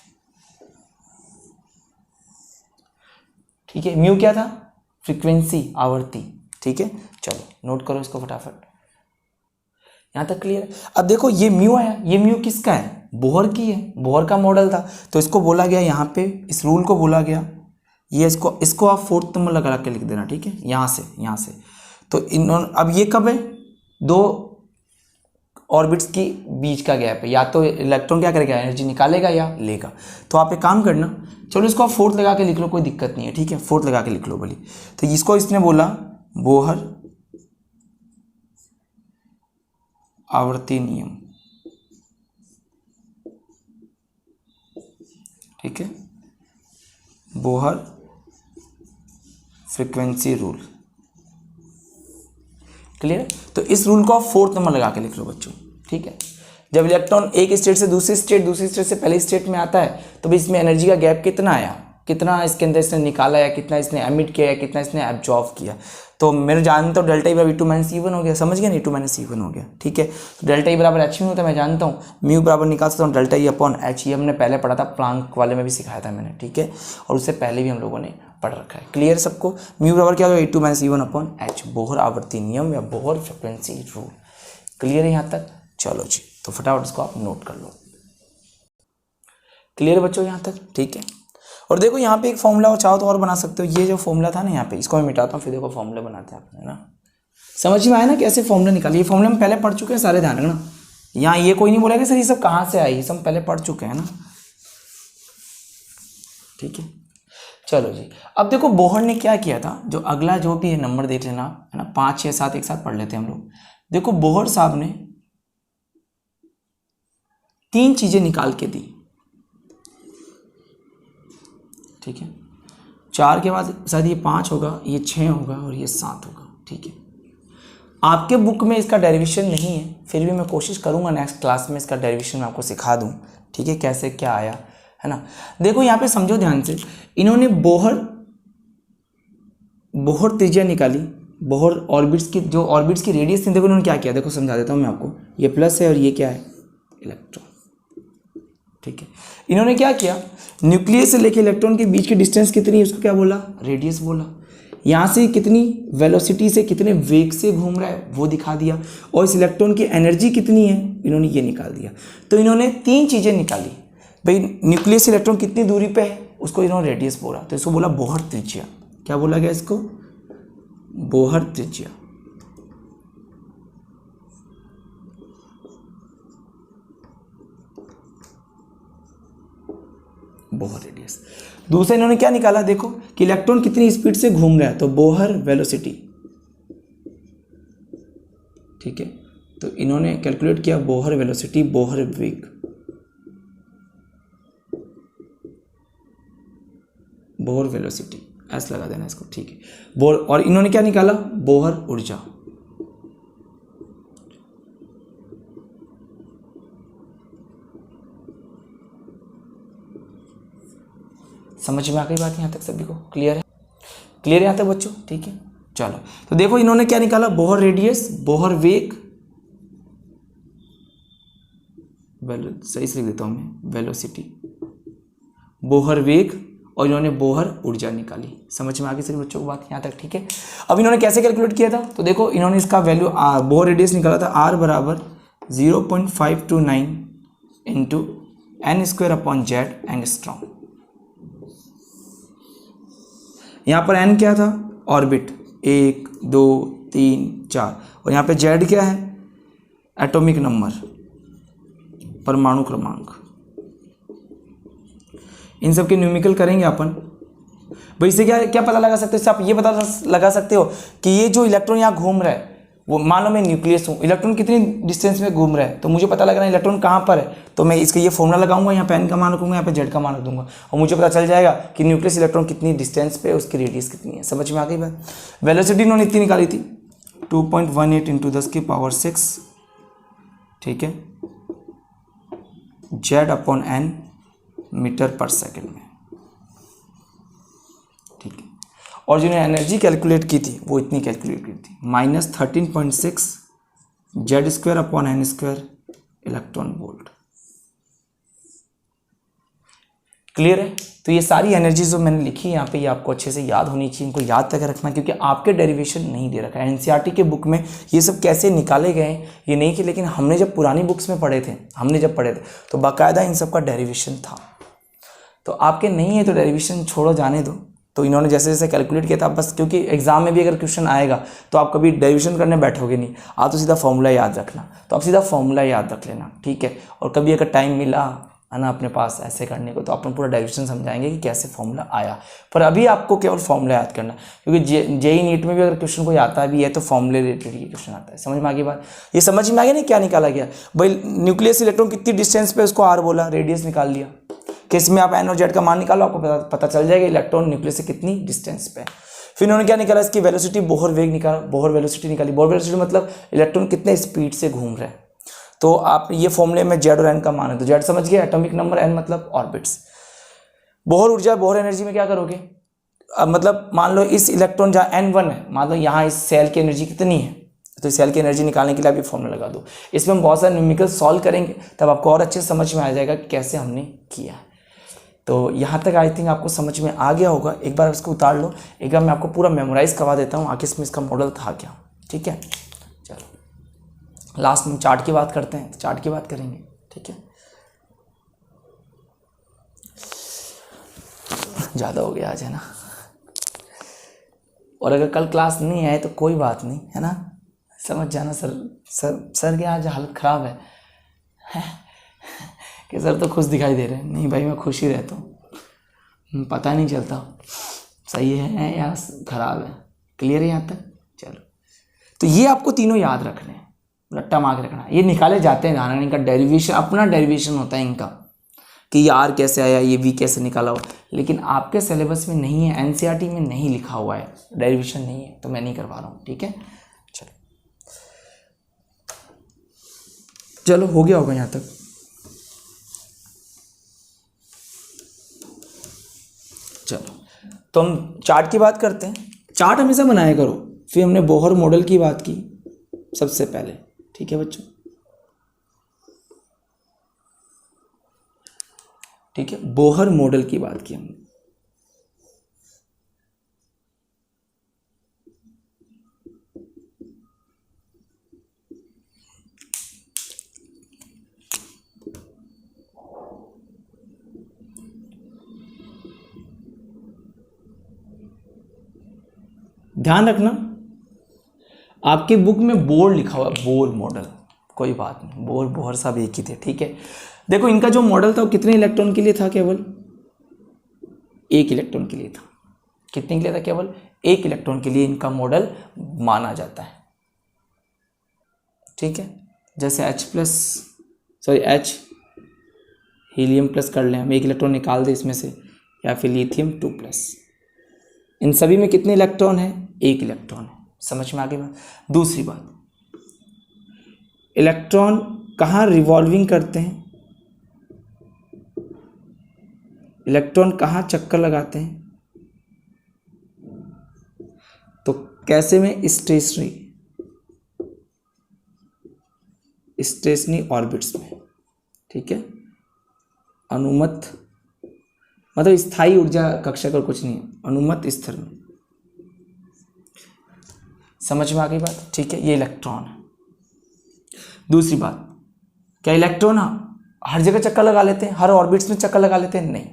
ठीक है, म्यू क्या था, फ्रीक्वेंसी, आवर्ती। ठीक है, चलो नोट करो इसको फटाफट, यहाँ तक क्लियर है। अब देखो ये म्यू आया, ये म्यू किसका है, बोहर की है, बोहर का मॉडल था। तो इसको बोला गया यहाँ पे, इस रूल को बोला गया, ये इसको आप 4th नंबर लगा के लिख देना। ठीक है, यहाँ से तो इन्होंने, अब ये कब है, दो ऑर्बिट्स की बीच का गैप है, या तो इलेक्ट्रॉन क्या करेगा, एनर्जी निकालेगा या लेगा। तो आप एक काम करना, चलो इसको आप 4th लगा के लिख लो, कोई दिक्कत नहीं है। ठीक है, 4th लगा के लिख लो भली। तो इसको इसने बोला बोहर आवर्ती नियम। ठीक है, बोहर फ्रीक्वेंसी रूल। क्लियर? तो इस रूल को आप 4th नंबर लगा के लिख लो बच्चों। ठीक है, जब इलेक्ट्रॉन एक स्टेट से दूसरी स्टेट से पहले स्टेट में आता है, तो भी इसमें एनर्जी का गैप कितना आया, कितना इसके अंदर इसने निकाला या कितना इसने एमिट किया या कितना इसने एब्जॉर्व किया। तो मेरे जानता हूँ डेल्टा ई बराबर E2 माइनस E1 हो गया, समझ गया ना, E2 माइनस E1 हो गया। ठीक है, तो डेल्टा ई बराबर एच म्यू होता है, मैं जानता हूँ। म्यू बराबर निकाल सकता हूँ डेल्टा ई अपॉन एच, ये हमने पहले पढ़ा था, प्लांक वाले में भी सिखाया था मैंने। ठीक है, और उससे पहले भी हम लोगों ने पढ़ रखा है। क्लियर सबको? म्यू बराबर क्या होगा, E2 minus E1 upon H, Bohr आवर्ती नियम या बोहर फ्रिक्वेंसी रूल। क्लियर है यहाँ तक? चलो जी, तो फटाफट इसको आप नोट कर लो। क्लियर बच्चों यहाँ तक? ठीक है, और देखो यहाँ पे एक फॉर्मूला और चाहो तो और बना सकते हो। ये जो फॉर्मूला था ना यहाँ पे, इसको मैं मिटाता हूँ, फिर देखो फॉर्मूला बनाते हैं अपने ना। समझ में आया ना कैसे फॉर्मूला निकालिए? ये फॉर्मूला हम पहले पढ़ चुके हैं, सारे ध्यान रखना। यहाँ ये कोई नहीं बोलेगा सर ये सब कहाँ से आई, ये सब पहले पढ़ चुके हैं ना। ठीक है, चलो जी। अब देखो बोहर ने क्या किया था, जो अगला जो भी है नंबर देख लेना, है ना, 5, 6, 7 एक साथ पढ़ लेते हैं हम लोग। देखो बोहर साहब ने 3 चीजें निकाल के दी। ठीक है, 4 के बाद शायद ये 5 होगा, ये 6 होगा और ये 7 होगा। ठीक है, आपके बुक में इसका डेरिवेशन नहीं है, फिर भी मैं कोशिश करूंगा नेक्स्ट क्लास में इसका डेरिवेशन मैं आपको सिखा दूं। ठीक है, कैसे क्या आया, है ना। देखो यहाँ पे समझो ध्यान से, इन्होंने बोहर त्रिज्या निकाली, बोहर ऑर्बिट्स की, जो ऑर्बिट्स की रेडियस थी, देखो इन्होंने क्या किया, देखो समझा देता हूँ मैं आपको। ये प्लस है और ये क्या है, इलेक्ट्रॉन। ठीक है, इन्होंने क्या किया, न्यूक्लियस से लेके इलेक्ट्रॉन के बीच की डिस्टेंस कितनी है, उसको क्या बोला, रेडियस बोला। यहाँ से कितनी वेलोसिटी से, कितने वेग से घूम रहा है वो दिखा दिया, और इस इलेक्ट्रॉन की एनर्जी कितनी है इन्होंने ये निकाल दिया। तो इन्होंने 3 चीज़ें निकाली भाई, न्यूक्लियस से इलेक्ट्रॉन कितनी दूरी पे है उसको इन्होंने रेडियस बोला, तो इसको बोला बोहर त्रिज्या। क्या बोला गया इसको, बोहर त्रिज्या। Bohr radius. दूसरा इन्होंने क्या निकाला, देखो कि इलेक्ट्रॉन कितनी स्पीड से घूम रहा है, तो बोहर वेलोसिटी। ठीक है, तो इन्होंने कैलकुलेट किया बोहर वेलोसिटी, बोहर वेग, बोहर वेलोसिटी, ऐसा लगा देना इसको। ठीक है, बोहर, और इन्होंने क्या निकाला, बोहर ऊर्जा। समझ में आ गई बात यहाँ तक सभी को? क्लियर है? क्लियर है यहाँ तक बच्चों? ठीक है, चलो। तो देखो इन्होंने क्या निकाला, बोहर रेडियस, बोहर वेग, सही से लिख देता हूँ मैं, वेलोसिटी, बोहर वेग और इन्होंने बोहर ऊर्जा निकाली। समझ में आ गई सभी बच्चों को बात यहाँ तक, ठीक है। अब इन्होंने कैसे कैलकुलेट किया था, तो देखो इन्होंने इसका वैल्यू बोहर रेडियस निकाला था R बराबर 0.529 इंटू n² एंगस्ट्रॉम। यहाँ पर n क्या था, ऑर्बिट 1 2 3 4, और यहाँ पे z क्या है, एटॉमिक नंबर, परमाणु क्रमांक। इन सब के न्यूमेरिकल करेंगे अपन। भाई इससे क्या क्या पता लगा सकते हो, इससे आप ये पता लगा सकते हो कि ये जो इलेक्ट्रॉन यहाँ घूम रहा है, वो मान लो मैं न्यूक्लियस हूँ, इलेक्ट्रॉन कितनी डिस्टेंस में घूम रहा है, तो मुझे पता लग रहा है इलेक्ट्रॉन कहाँ पर है, तो मैं इसका ये फॉर्मूला लगाऊंगा, यहाँ पे n का मान रखूंगा, यहाँ पे z का मान रख दूंगा, और मुझे पता चल जाएगा कि न्यूक्लियस इलेक्ट्रॉन कितनी डिस्टेंस पे है, उसकी रेडियस कितनी है। समझ में आ गई बात। वेलोसिटी इन्होंने इतनी निकाली थी 2.18 इंटू 10⁶, ठीक है, z/n मीटर पर सेकेंड में, ठीक है। और जिन्होंने एनर्जी कैलकुलेट की थी वो इतनी कैलकुलेट की थी -13.6 z²/n² इलेक्ट्रॉन वोल्ट। क्लियर है। तो ये सारी एनर्जी जो मैंने लिखी है यहाँ पे, ये आपको अच्छे से याद होनी चाहिए, इनको याद तक रखना, क्योंकि आपके डेरिवेशन नहीं दे रखा है एनसीईआरटी के बुक में। ये सब कैसे निकाले गए ये नहीं कि, लेकिन हमने जब पुरानी बुक्स में पढ़े थे, तो बाकायदा इन सब का डेरिवेशन था। तो आपके नहीं है तो डेरिवेशन छोड़ो, जाने दो। तो इन्होंने जैसे जैसे कैलकुलेट किया था, बस क्योंकि एग्जाम में भी अगर क्वेश्चन आएगा तो आप कभी डेरिवेशन करने बैठोगे नहीं, आप तो सीधा फॉर्मूला याद रखना, तो आप सीधा फॉर्मूला याद रख लेना, ठीक है। और कभी अगर टाइम मिला है ना अपने पास ऐसे करने को, तो अपन पूरा डेरिवेशन समझाएंगे कि कैसे फॉर्मूला आया। पर अभी आपको केवल फॉर्मूला याद करना, क्योंकि जेई नीट में भी अगर क्वेश्चन कोई आता भी है तो फॉर्मूले रिलेटेड ही क्वेश्चन आता है। समझ में आ गई बात। ये समझ में आ गया ना क्या निकाला गया भाई, न्यूक्लियस इलेक्ट्रॉन कितनी डिस्टेंस पे, उसको आर बोला, रेडियस निकाल लिया। केस में आप एन और जेड का मान निकालो, आपको पता चल जाएगा इलेक्ट्रॉन न्यूक्लियस से कितनी डिस्टेंस पे। फिर इन्होंने क्या निकाला, इसकी वेलोसिटी, बोहर वेग निकाला, बोहर वेलोसिटी निकाली। बोहर वेलोसिटी मतलब इलेक्ट्रॉन कितने स्पीड से घूम रहे हैं। तो आप ये फॉर्मूले में जेड और एन का मान है, तो जेड समझ गए, एटॉमिक नंबर, एन मतलब ऑर्बिट्स। बोहर ऊर्जा, बोहर एनर्जी में क्या करोगे, अब मतलब मान लो इस इलेक्ट्रॉन जहाँ n1 है, मान लो यहाँ इस सेल की एनर्जी कितनी है, तो इस सेल की एनर्जी निकालने के लिए आप ये फॉर्मूला लगा दो। इसमें हम बहुत सारे न्यूमेरिकल सॉल्व करेंगे, तब आपको और अच्छे समझ में आ जाएगा कि कैसे हमने किया। तो यहाँ तक आई थिंक आपको समझ में आ गया होगा। एक बार इसको उतार लो, एक बार मैं आपको पूरा मेमोराइज करवा देता हूँ आखिर इसमें इसका मॉडल था क्या, ठीक है। चलो लास्ट में चार्ट की बात करते हैं, तो चार्ट की बात करेंगे, ठीक है। ज़्यादा हो गया आज, है ना। और अगर कल क्लास नहीं आए तो कोई बात नहीं, है ना, समझ जाना। सर के आज हालत ख़राब है कि सर तो खुश दिखाई दे रहे हैं। नहीं भाई, मैं खुश ही रहता हूँ, पता नहीं चलता सही है या ख़राब है। क्लियर है यहाँ तक। चलो, तो ये आपको तीनों याद रखने हैं, रट्टा मार के रखना। ये निकाले जाते हैं धारणा, इनका डेरिवेशन, अपना डेरिवेशन होता है इनका, कि ये आर कैसे आया, ये वी कैसे निकाला हो। लेकिन आपके सिलेबस में नहीं है, एनसीईआरटी में नहीं लिखा हुआ है, डेरिवेशन नहीं है, तो मैं नहीं करवा रहा हूँ, ठीक है। चलो हो गया होगा यहाँ तक। चलो तो हम चार्ट की बात करते हैं। चार्ट हमेशा बनाया करो। फिर हमने बोहर मॉडल की बात की सबसे पहले, ठीक है बच्चों, ठीक है। बोहर मॉडल की बात की हमने। ध्यान रखना, आपकी बुक में बोर लिखा हुआ है, बोर मॉडल, कोई बात नहीं, बोर बोहर सब एक ही थे, ठीक है। देखो इनका जो मॉडल था वो कितने इलेक्ट्रॉन के लिए था, केवल 1 इलेक्ट्रॉन के लिए था। कितने के लिए था, केवल 1 इलेक्ट्रॉन के लिए इनका मॉडल माना जाता है, ठीक है। जैसे H हीलियम प्लस कर लें हम, 1 इलेक्ट्रॉन निकाल दें इसमें से, या फिर लिथियम 2+, इन सभी में कितने इलेक्ट्रॉन है, 1 इलेक्ट्रॉन है। समझ में आ गई बात। दूसरी बात, इलेक्ट्रॉन कहाँ रिवॉल्विंग करते हैं, इलेक्ट्रॉन कहाँ चक्कर लगाते हैं, तो कैसे में, स्टेशनरी ऑर्बिट्स में, ठीक है, अनुमत मतलब स्थायी ऊर्जा कक्षक और कुछ नहीं है, अनुमत स्तर में। समझ में आ गई बात? ठीक है, ये इलेक्ट्रॉन है। दूसरी बात, क्या इलेक्ट्रॉन हर जगह चक्कर लगा लेते हैं, हर ऑर्बिट्स में चक्कर लगा लेते हैं? नहीं,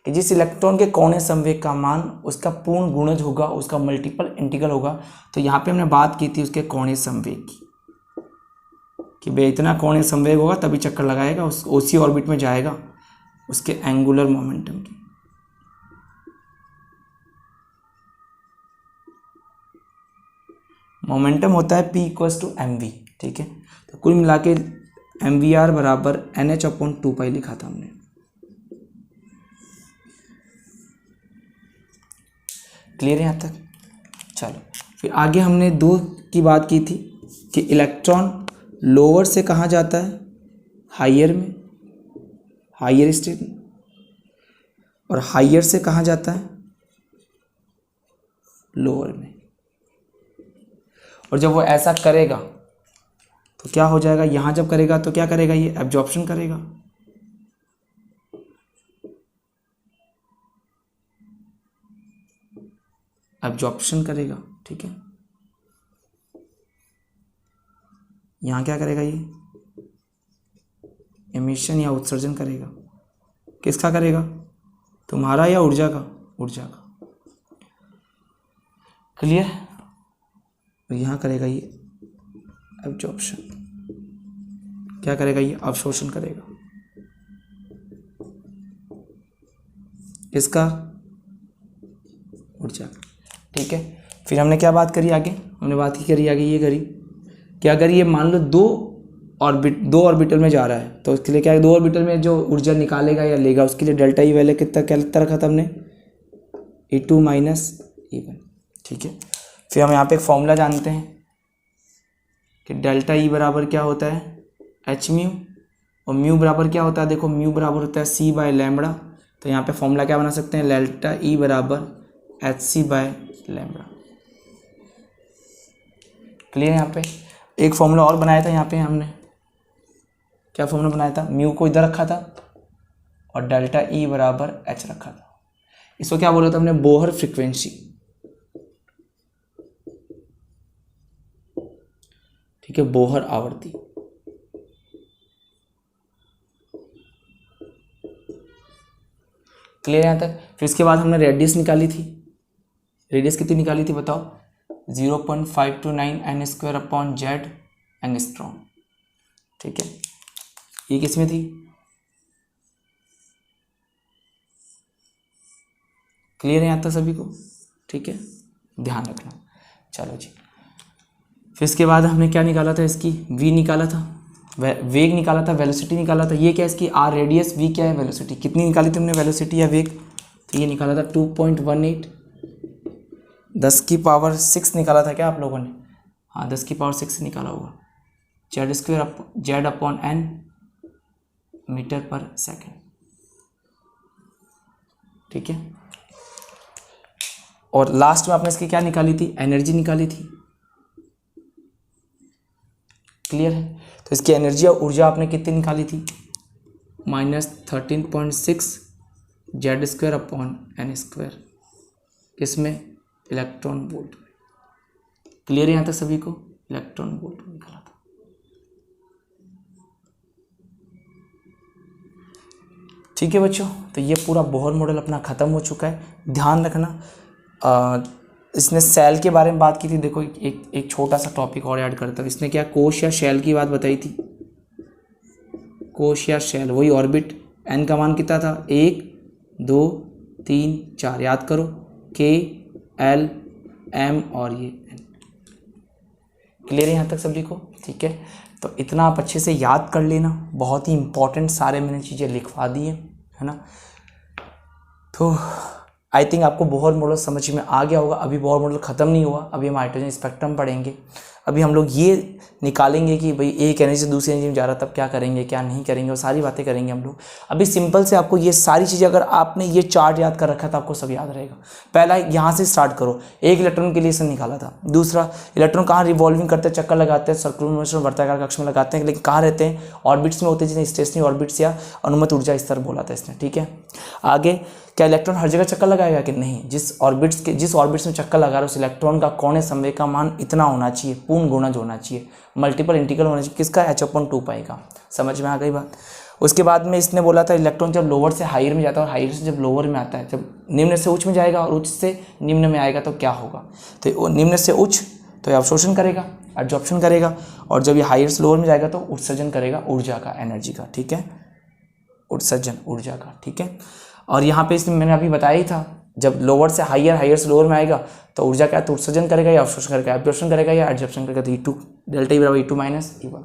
कि जिस इलेक्ट्रॉन के कोणीय संवेग का मान उसका पूर्ण गुणज होगा, उसका मल्टीपल इंटीग्रल होगा। तो यहाँ पे हमने बात की थी उसके कोणीय संवेग की, कि भाई इतना कोणीय संवेग होगा तभी चक्कर लगाएगा, उसी ऑर्बिट में जाएगा, उसके एंगुलर मोमेंटम की। मोमेंटम होता है P = mv। ठीक है, तो कुल मिला के mvr बराबर NH/2π लिखा था हमने। क्लियर है यहाँ तक? चलो, फिर आगे हमने 2 की बात की थी कि इलेक्ट्रॉन लोअर से कहाँ जाता है? हायर में, हायर स्टेट में। और हायर से कहाँ जाता है? लोअर में। और जब वो ऐसा करेगा तो क्या हो जाएगा? यहाँ जब करेगा तो क्या करेगा? ये एब्जॉर्प्शन करेगा। एब्जॉर्प्शन करेगा, ठीक है। यहाँ क्या करेगा? ये एमिशन या उत्सर्जन करेगा। किसका करेगा? तुम्हारा या ऊर्जा का? ऊर्जा का। क्लियर? तो यहाँ करेगा ये एब्जॉर्प्शन। क्या करेगा? ये अवशोषण करेगा। किसका? ऊर्जा का। ठीक है, फिर हमने क्या बात करी आगे? हमने बात की करी आगे ये करी कि अगर ये मान लो दो ऑर्बिटल में जा रहा है तो उसके लिए क्या है? 2 ऑर्बिटल में जो ऊर्जा निकालेगा या लेगा उसके लिए डेल्टा ई वैल्यू कितना क्या रखा था हमने? E2 - E1। ठीक है, फिर हम यहाँ पे एक फॉर्मूला जानते हैं कि डेल्टा ई बराबर क्या होता है? h mu. और म्यू बराबर क्या होता है? देखो, म्यू बराबर होता है c/λ। तो यहाँ पे फॉर्मूला क्या बना सकते हैं? डेल्टा ई बराबर hc/λ। क्लियर? यहाँ पे एक फॉर्मूला और बनाया था यहाँ पे हमने। क्या फॉर्मूला बनाया था? म्यू को इधर रखा था और डेल्टा ई बराबर h रखा था। इसको क्या बोला था हमने? Bohr frequency. ठीक है, बोहर आवर्ती। क्लियर यहाँ तक? फिर इसके बाद हमने रेडियस निकाली थी। रेडियस कितनी निकाली थी बताओ? 0.529 n² एंगस्ट्रॉम। ठीक है, ये किस में थी? क्लियर है यहाँ तक सभी को? ठीक है, ध्यान रखना। चलो जी, फिर इसके बाद हमने क्या निकाला था? इसकी v निकाला था, वेग निकाला था, वेलोसिटी निकाला था। ये क्या है? इसकी r रेडियस, v क्या है? वेलोसिटी। कितनी निकाली थी हमने वेलोसिटी या वेग? तो ये निकाला था 2.18, 10⁻6 निकाला था क्या आप लोगों ने? हाँ, 10⁻6 निकाला होगा। Z/n मीटर/सेकेंड। ठीक है, और लास्ट में आपने इसकी क्या निकाली थी? एनर्जी निकाली थी। क्लियर है? तो इसकी एनर्जी और ऊर्जा आपने कितनी निकाली थी? -13.6 Z²/n²। किसमें? इलेक्ट्रॉन वोल्ट में। क्लियर है यहाँ तक सभी को? इलेक्ट्रॉन वोल्ट में निकाला था। ठीक है बच्चों, तो ये पूरा बोहर मॉडल अपना ख़त्म हो चुका है। ध्यान रखना, इसने सेल के बारे में बात की थी। देखो, एक छोटा सा टॉपिक और ऐड करता हूँ। इसने क्या कोश या शेल की बात बताई थी? कोश या शेल, वही ऑर्बिट। एन का मान कितना था? 1 2 3 4। याद करो, के, एल, एम और ये एन। क्लियर है यहाँ तक सभी को? ठीक है, तो इतना आप अच्छे से याद कर लेना। बहुत ही इंपॉर्टेंट सारे मैंने चीज़ें लिखवा दी है ना। तो आई थिंक आपको बोहर मॉडल समझ में आ गया होगा। अभी बोहर मॉडल ख़त्म नहीं हुआ, अभी हम हाइड्रोजन स्पेक्ट्रम पढ़ेंगे। अभी हम लोग ये निकालेंगे कि भाई एक एनर्जी से दूसरी एनर्जी में जा रहा तब क्या करेंगे क्या नहीं करेंगे, वो सारी बातें करेंगे हम लोग। अभी सिंपल से आपको ये सारी चीज़ें अगर आपने ये चार्ट याद कर रखा है तो आपको सब याद रहेगा। पहला यहाँ से स्टार्ट करो, एक इलेक्ट्रॉन के लिए इसने निकाला था। दूसरा, इलेक्ट्रॉन कहाँ रिवॉल्विंग करते हैं, चक्कर लगाते हैं, सर्कुलर मोशन वर्ताकार कक्ष में लगाते हैं, लेकिन कहाँ रहते हैं, ऑर्बिट्स में होते हैं, जिन्हें स्टेशनरी ऑर्बिट्स या अनुमत ऊर्जा स्तर बोला था इसने, ठीक है। आगे, क्या इलेक्ट्रॉन हर जगह चक्कर लगाएगा कि नहीं, जिस ऑर्बिट्स में चक्कर लगा रहे उस इलेक्ट्रॉन का कोणीय संवेग का मान इतना होना चाहिए, पूर्ण गुणज होना चाहिए, मल्टीपल इंटीग्रल होना चाहिए, किसका, h/2π का। समझ में आ गई बात। उसके बाद में इसने बोला था इलेक्ट्रॉन जब लोअर से हायर में जाता है और हायर से जब लोअर में आता है, जब निम्न से उच्च में जाएगा और उच्च से निम्न में आएगा तो क्या होगा, तो निम्न से उच्च तो अवशोषण करेगा, एब्जॉर्प्शन करेगा, और जब ये हायर से लोअर में जाएगा तो उत्सर्जन करेगा ऊर्जा का, एनर्जी का, ठीक है, उत्सर्जन ऊर्जा का, ठीक है। और यहाँ पे इसमें मैंने अभी बताया ही था, जब लोअर से हायर, हायर से लोअर में आएगा तो ऊर्जा क्या, तो उत्सर्जन करेगा या अवशोषण करेगा, एब्जॉर्प्शन करेगा या एब्जॉर्प्शन करेगा, तो E2 डेल्टा E बराबर E2 minus E1।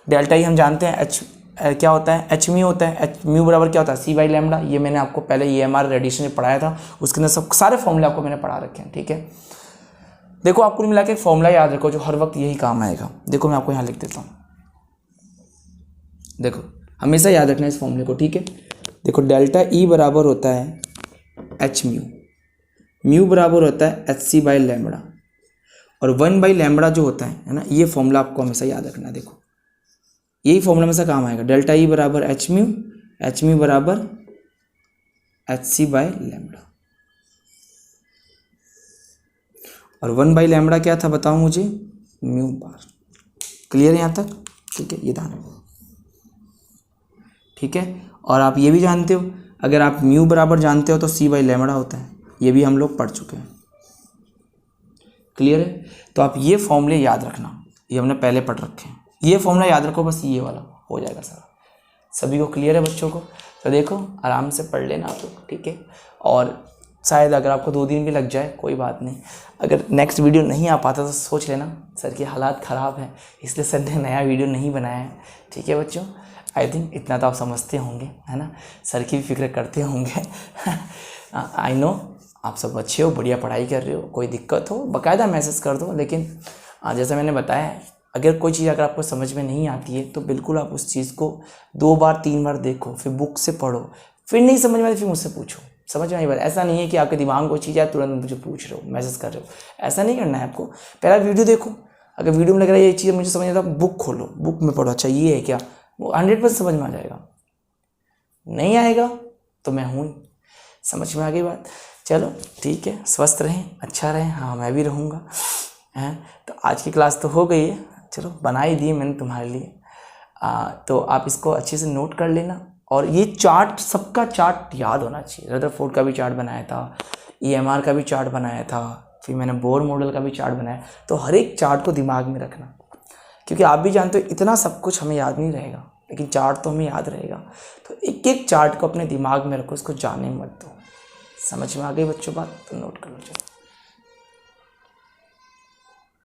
Delta E हम जानते हैं H क्या होता है, एच म्यू होता है। एच म्यू बराबर क्या होता है, C/λ। ये मैंने आपको पहले EMR रेडिएशन में पढ़ाया था, उसके अंदर सब सारे फॉर्मूले आपको मैंने पढ़ा रखे हैं, ठीक है। देखो आपको मिला के एक फॉर्मूला याद रखो जो हर वक्त यही काम आएगा। देखो मैं आपको यहाँ लिख देता हूँ, देखो हमेशा याद रखना इस फॉर्मूले को, ठीक है। देखो डेल्टा E बराबर होता है एच म्यू, म्यू बराबर होता है HC/λ, और 1/λ जो होता है ना, ये फॉर्मूला आपको हमेशा याद रखना है। देखो यही फॉर्मूला हमेशा काम आएगा, डेल्टा E बराबर एच म्यू बराबर HC/λ, और 1/λ क्या था बताओ मुझे, म्यू बार। क्लियर है यहाँ तक, ठीक है, ये ध्यान रखो, ठीक है। और आप ये भी जानते हो, अगर आप म्यू बराबर जानते हो तो C/λ होता है, ये भी हम लोग पढ़ चुके हैं, क्लियर है। तो आप ये फॉर्मूले याद रखना, ये हमने पहले पढ़ रखे हैं, ये फॉर्मूला याद रखो, बस ये वाला हो जाएगा सारा। सभी को क्लियर है बच्चों को? तो देखो आराम से पढ़ लेना आप लोग, ठीक है। और शायद अगर आपको 2 दिन भी लग जाए कोई बात नहीं, अगर नेक्स्ट वीडियो नहीं आ पाता तो सोच लेना सर की हालात ख़राब हैं इसलिए सर ने नया वीडियो नहीं बनाया है, ठीक है बच्चों। आई थिंक इतना तो आप समझते होंगे, है ना, सर की भी फिक्र करते होंगे। आई नो आप सब अच्छे हो, बढ़िया पढ़ाई कर रहे हो, कोई दिक्कत हो बाकायदा मैसेज कर दो। लेकिन जैसा मैंने बताया, अगर कोई चीज़ अगर आपको समझ में नहीं आती है तो बिल्कुल आप उस चीज़ को 2 बार 3 बार देखो, फिर बुक से पढ़ो, फिर नहीं समझ में आती फिर मुझसे पूछो। समझ में आई बात? ऐसा नहीं है कि आपके दिमाग में कोई चीज़ आए तुरंत मुझे पूछ रहे हो, मैसेज कर रहे हो, ऐसा नहीं करना है आपको। पहला वीडियो देखो, अगर वीडियो में लग रहा है ये चीज़ मुझे समझ नहीं आता, बुक खोलो, बुक में पढ़ो, अच्छा ये है क्या, वो 100% समझ में आ जाएगा। नहीं आएगा तो मैं हूँ, समझ में आ गई बात। चलो ठीक है, स्वस्थ रहें, अच्छा रहें, हाँ मैं भी रहूँगा, हैं। तो आज की क्लास तो हो गई है, चलो बना ही दी मैंने तुम्हारे लिए। तो आप इसको अच्छे से नोट कर लेना, और ये चार्ट, सबका चार्ट याद होना चाहिए। रदरफोर्ड का भी चार्ट बनाया था, EMR का भी चार्ट बनाया था, फिर मैंने बोर मॉडल का भी चार्ट बनाया। तो हर एक चार्ट को दिमाग में रखना, क्योंकि आप भी जानते हो इतना सब कुछ हमें याद नहीं रहेगा, लेकिन चार्ट तो हमें याद रहेगा। तो एक एक चार्ट को अपने दिमाग में रखो, इसको जाने मत दो। समझ में आ गई बच्चों बात? तो नोट कर लो।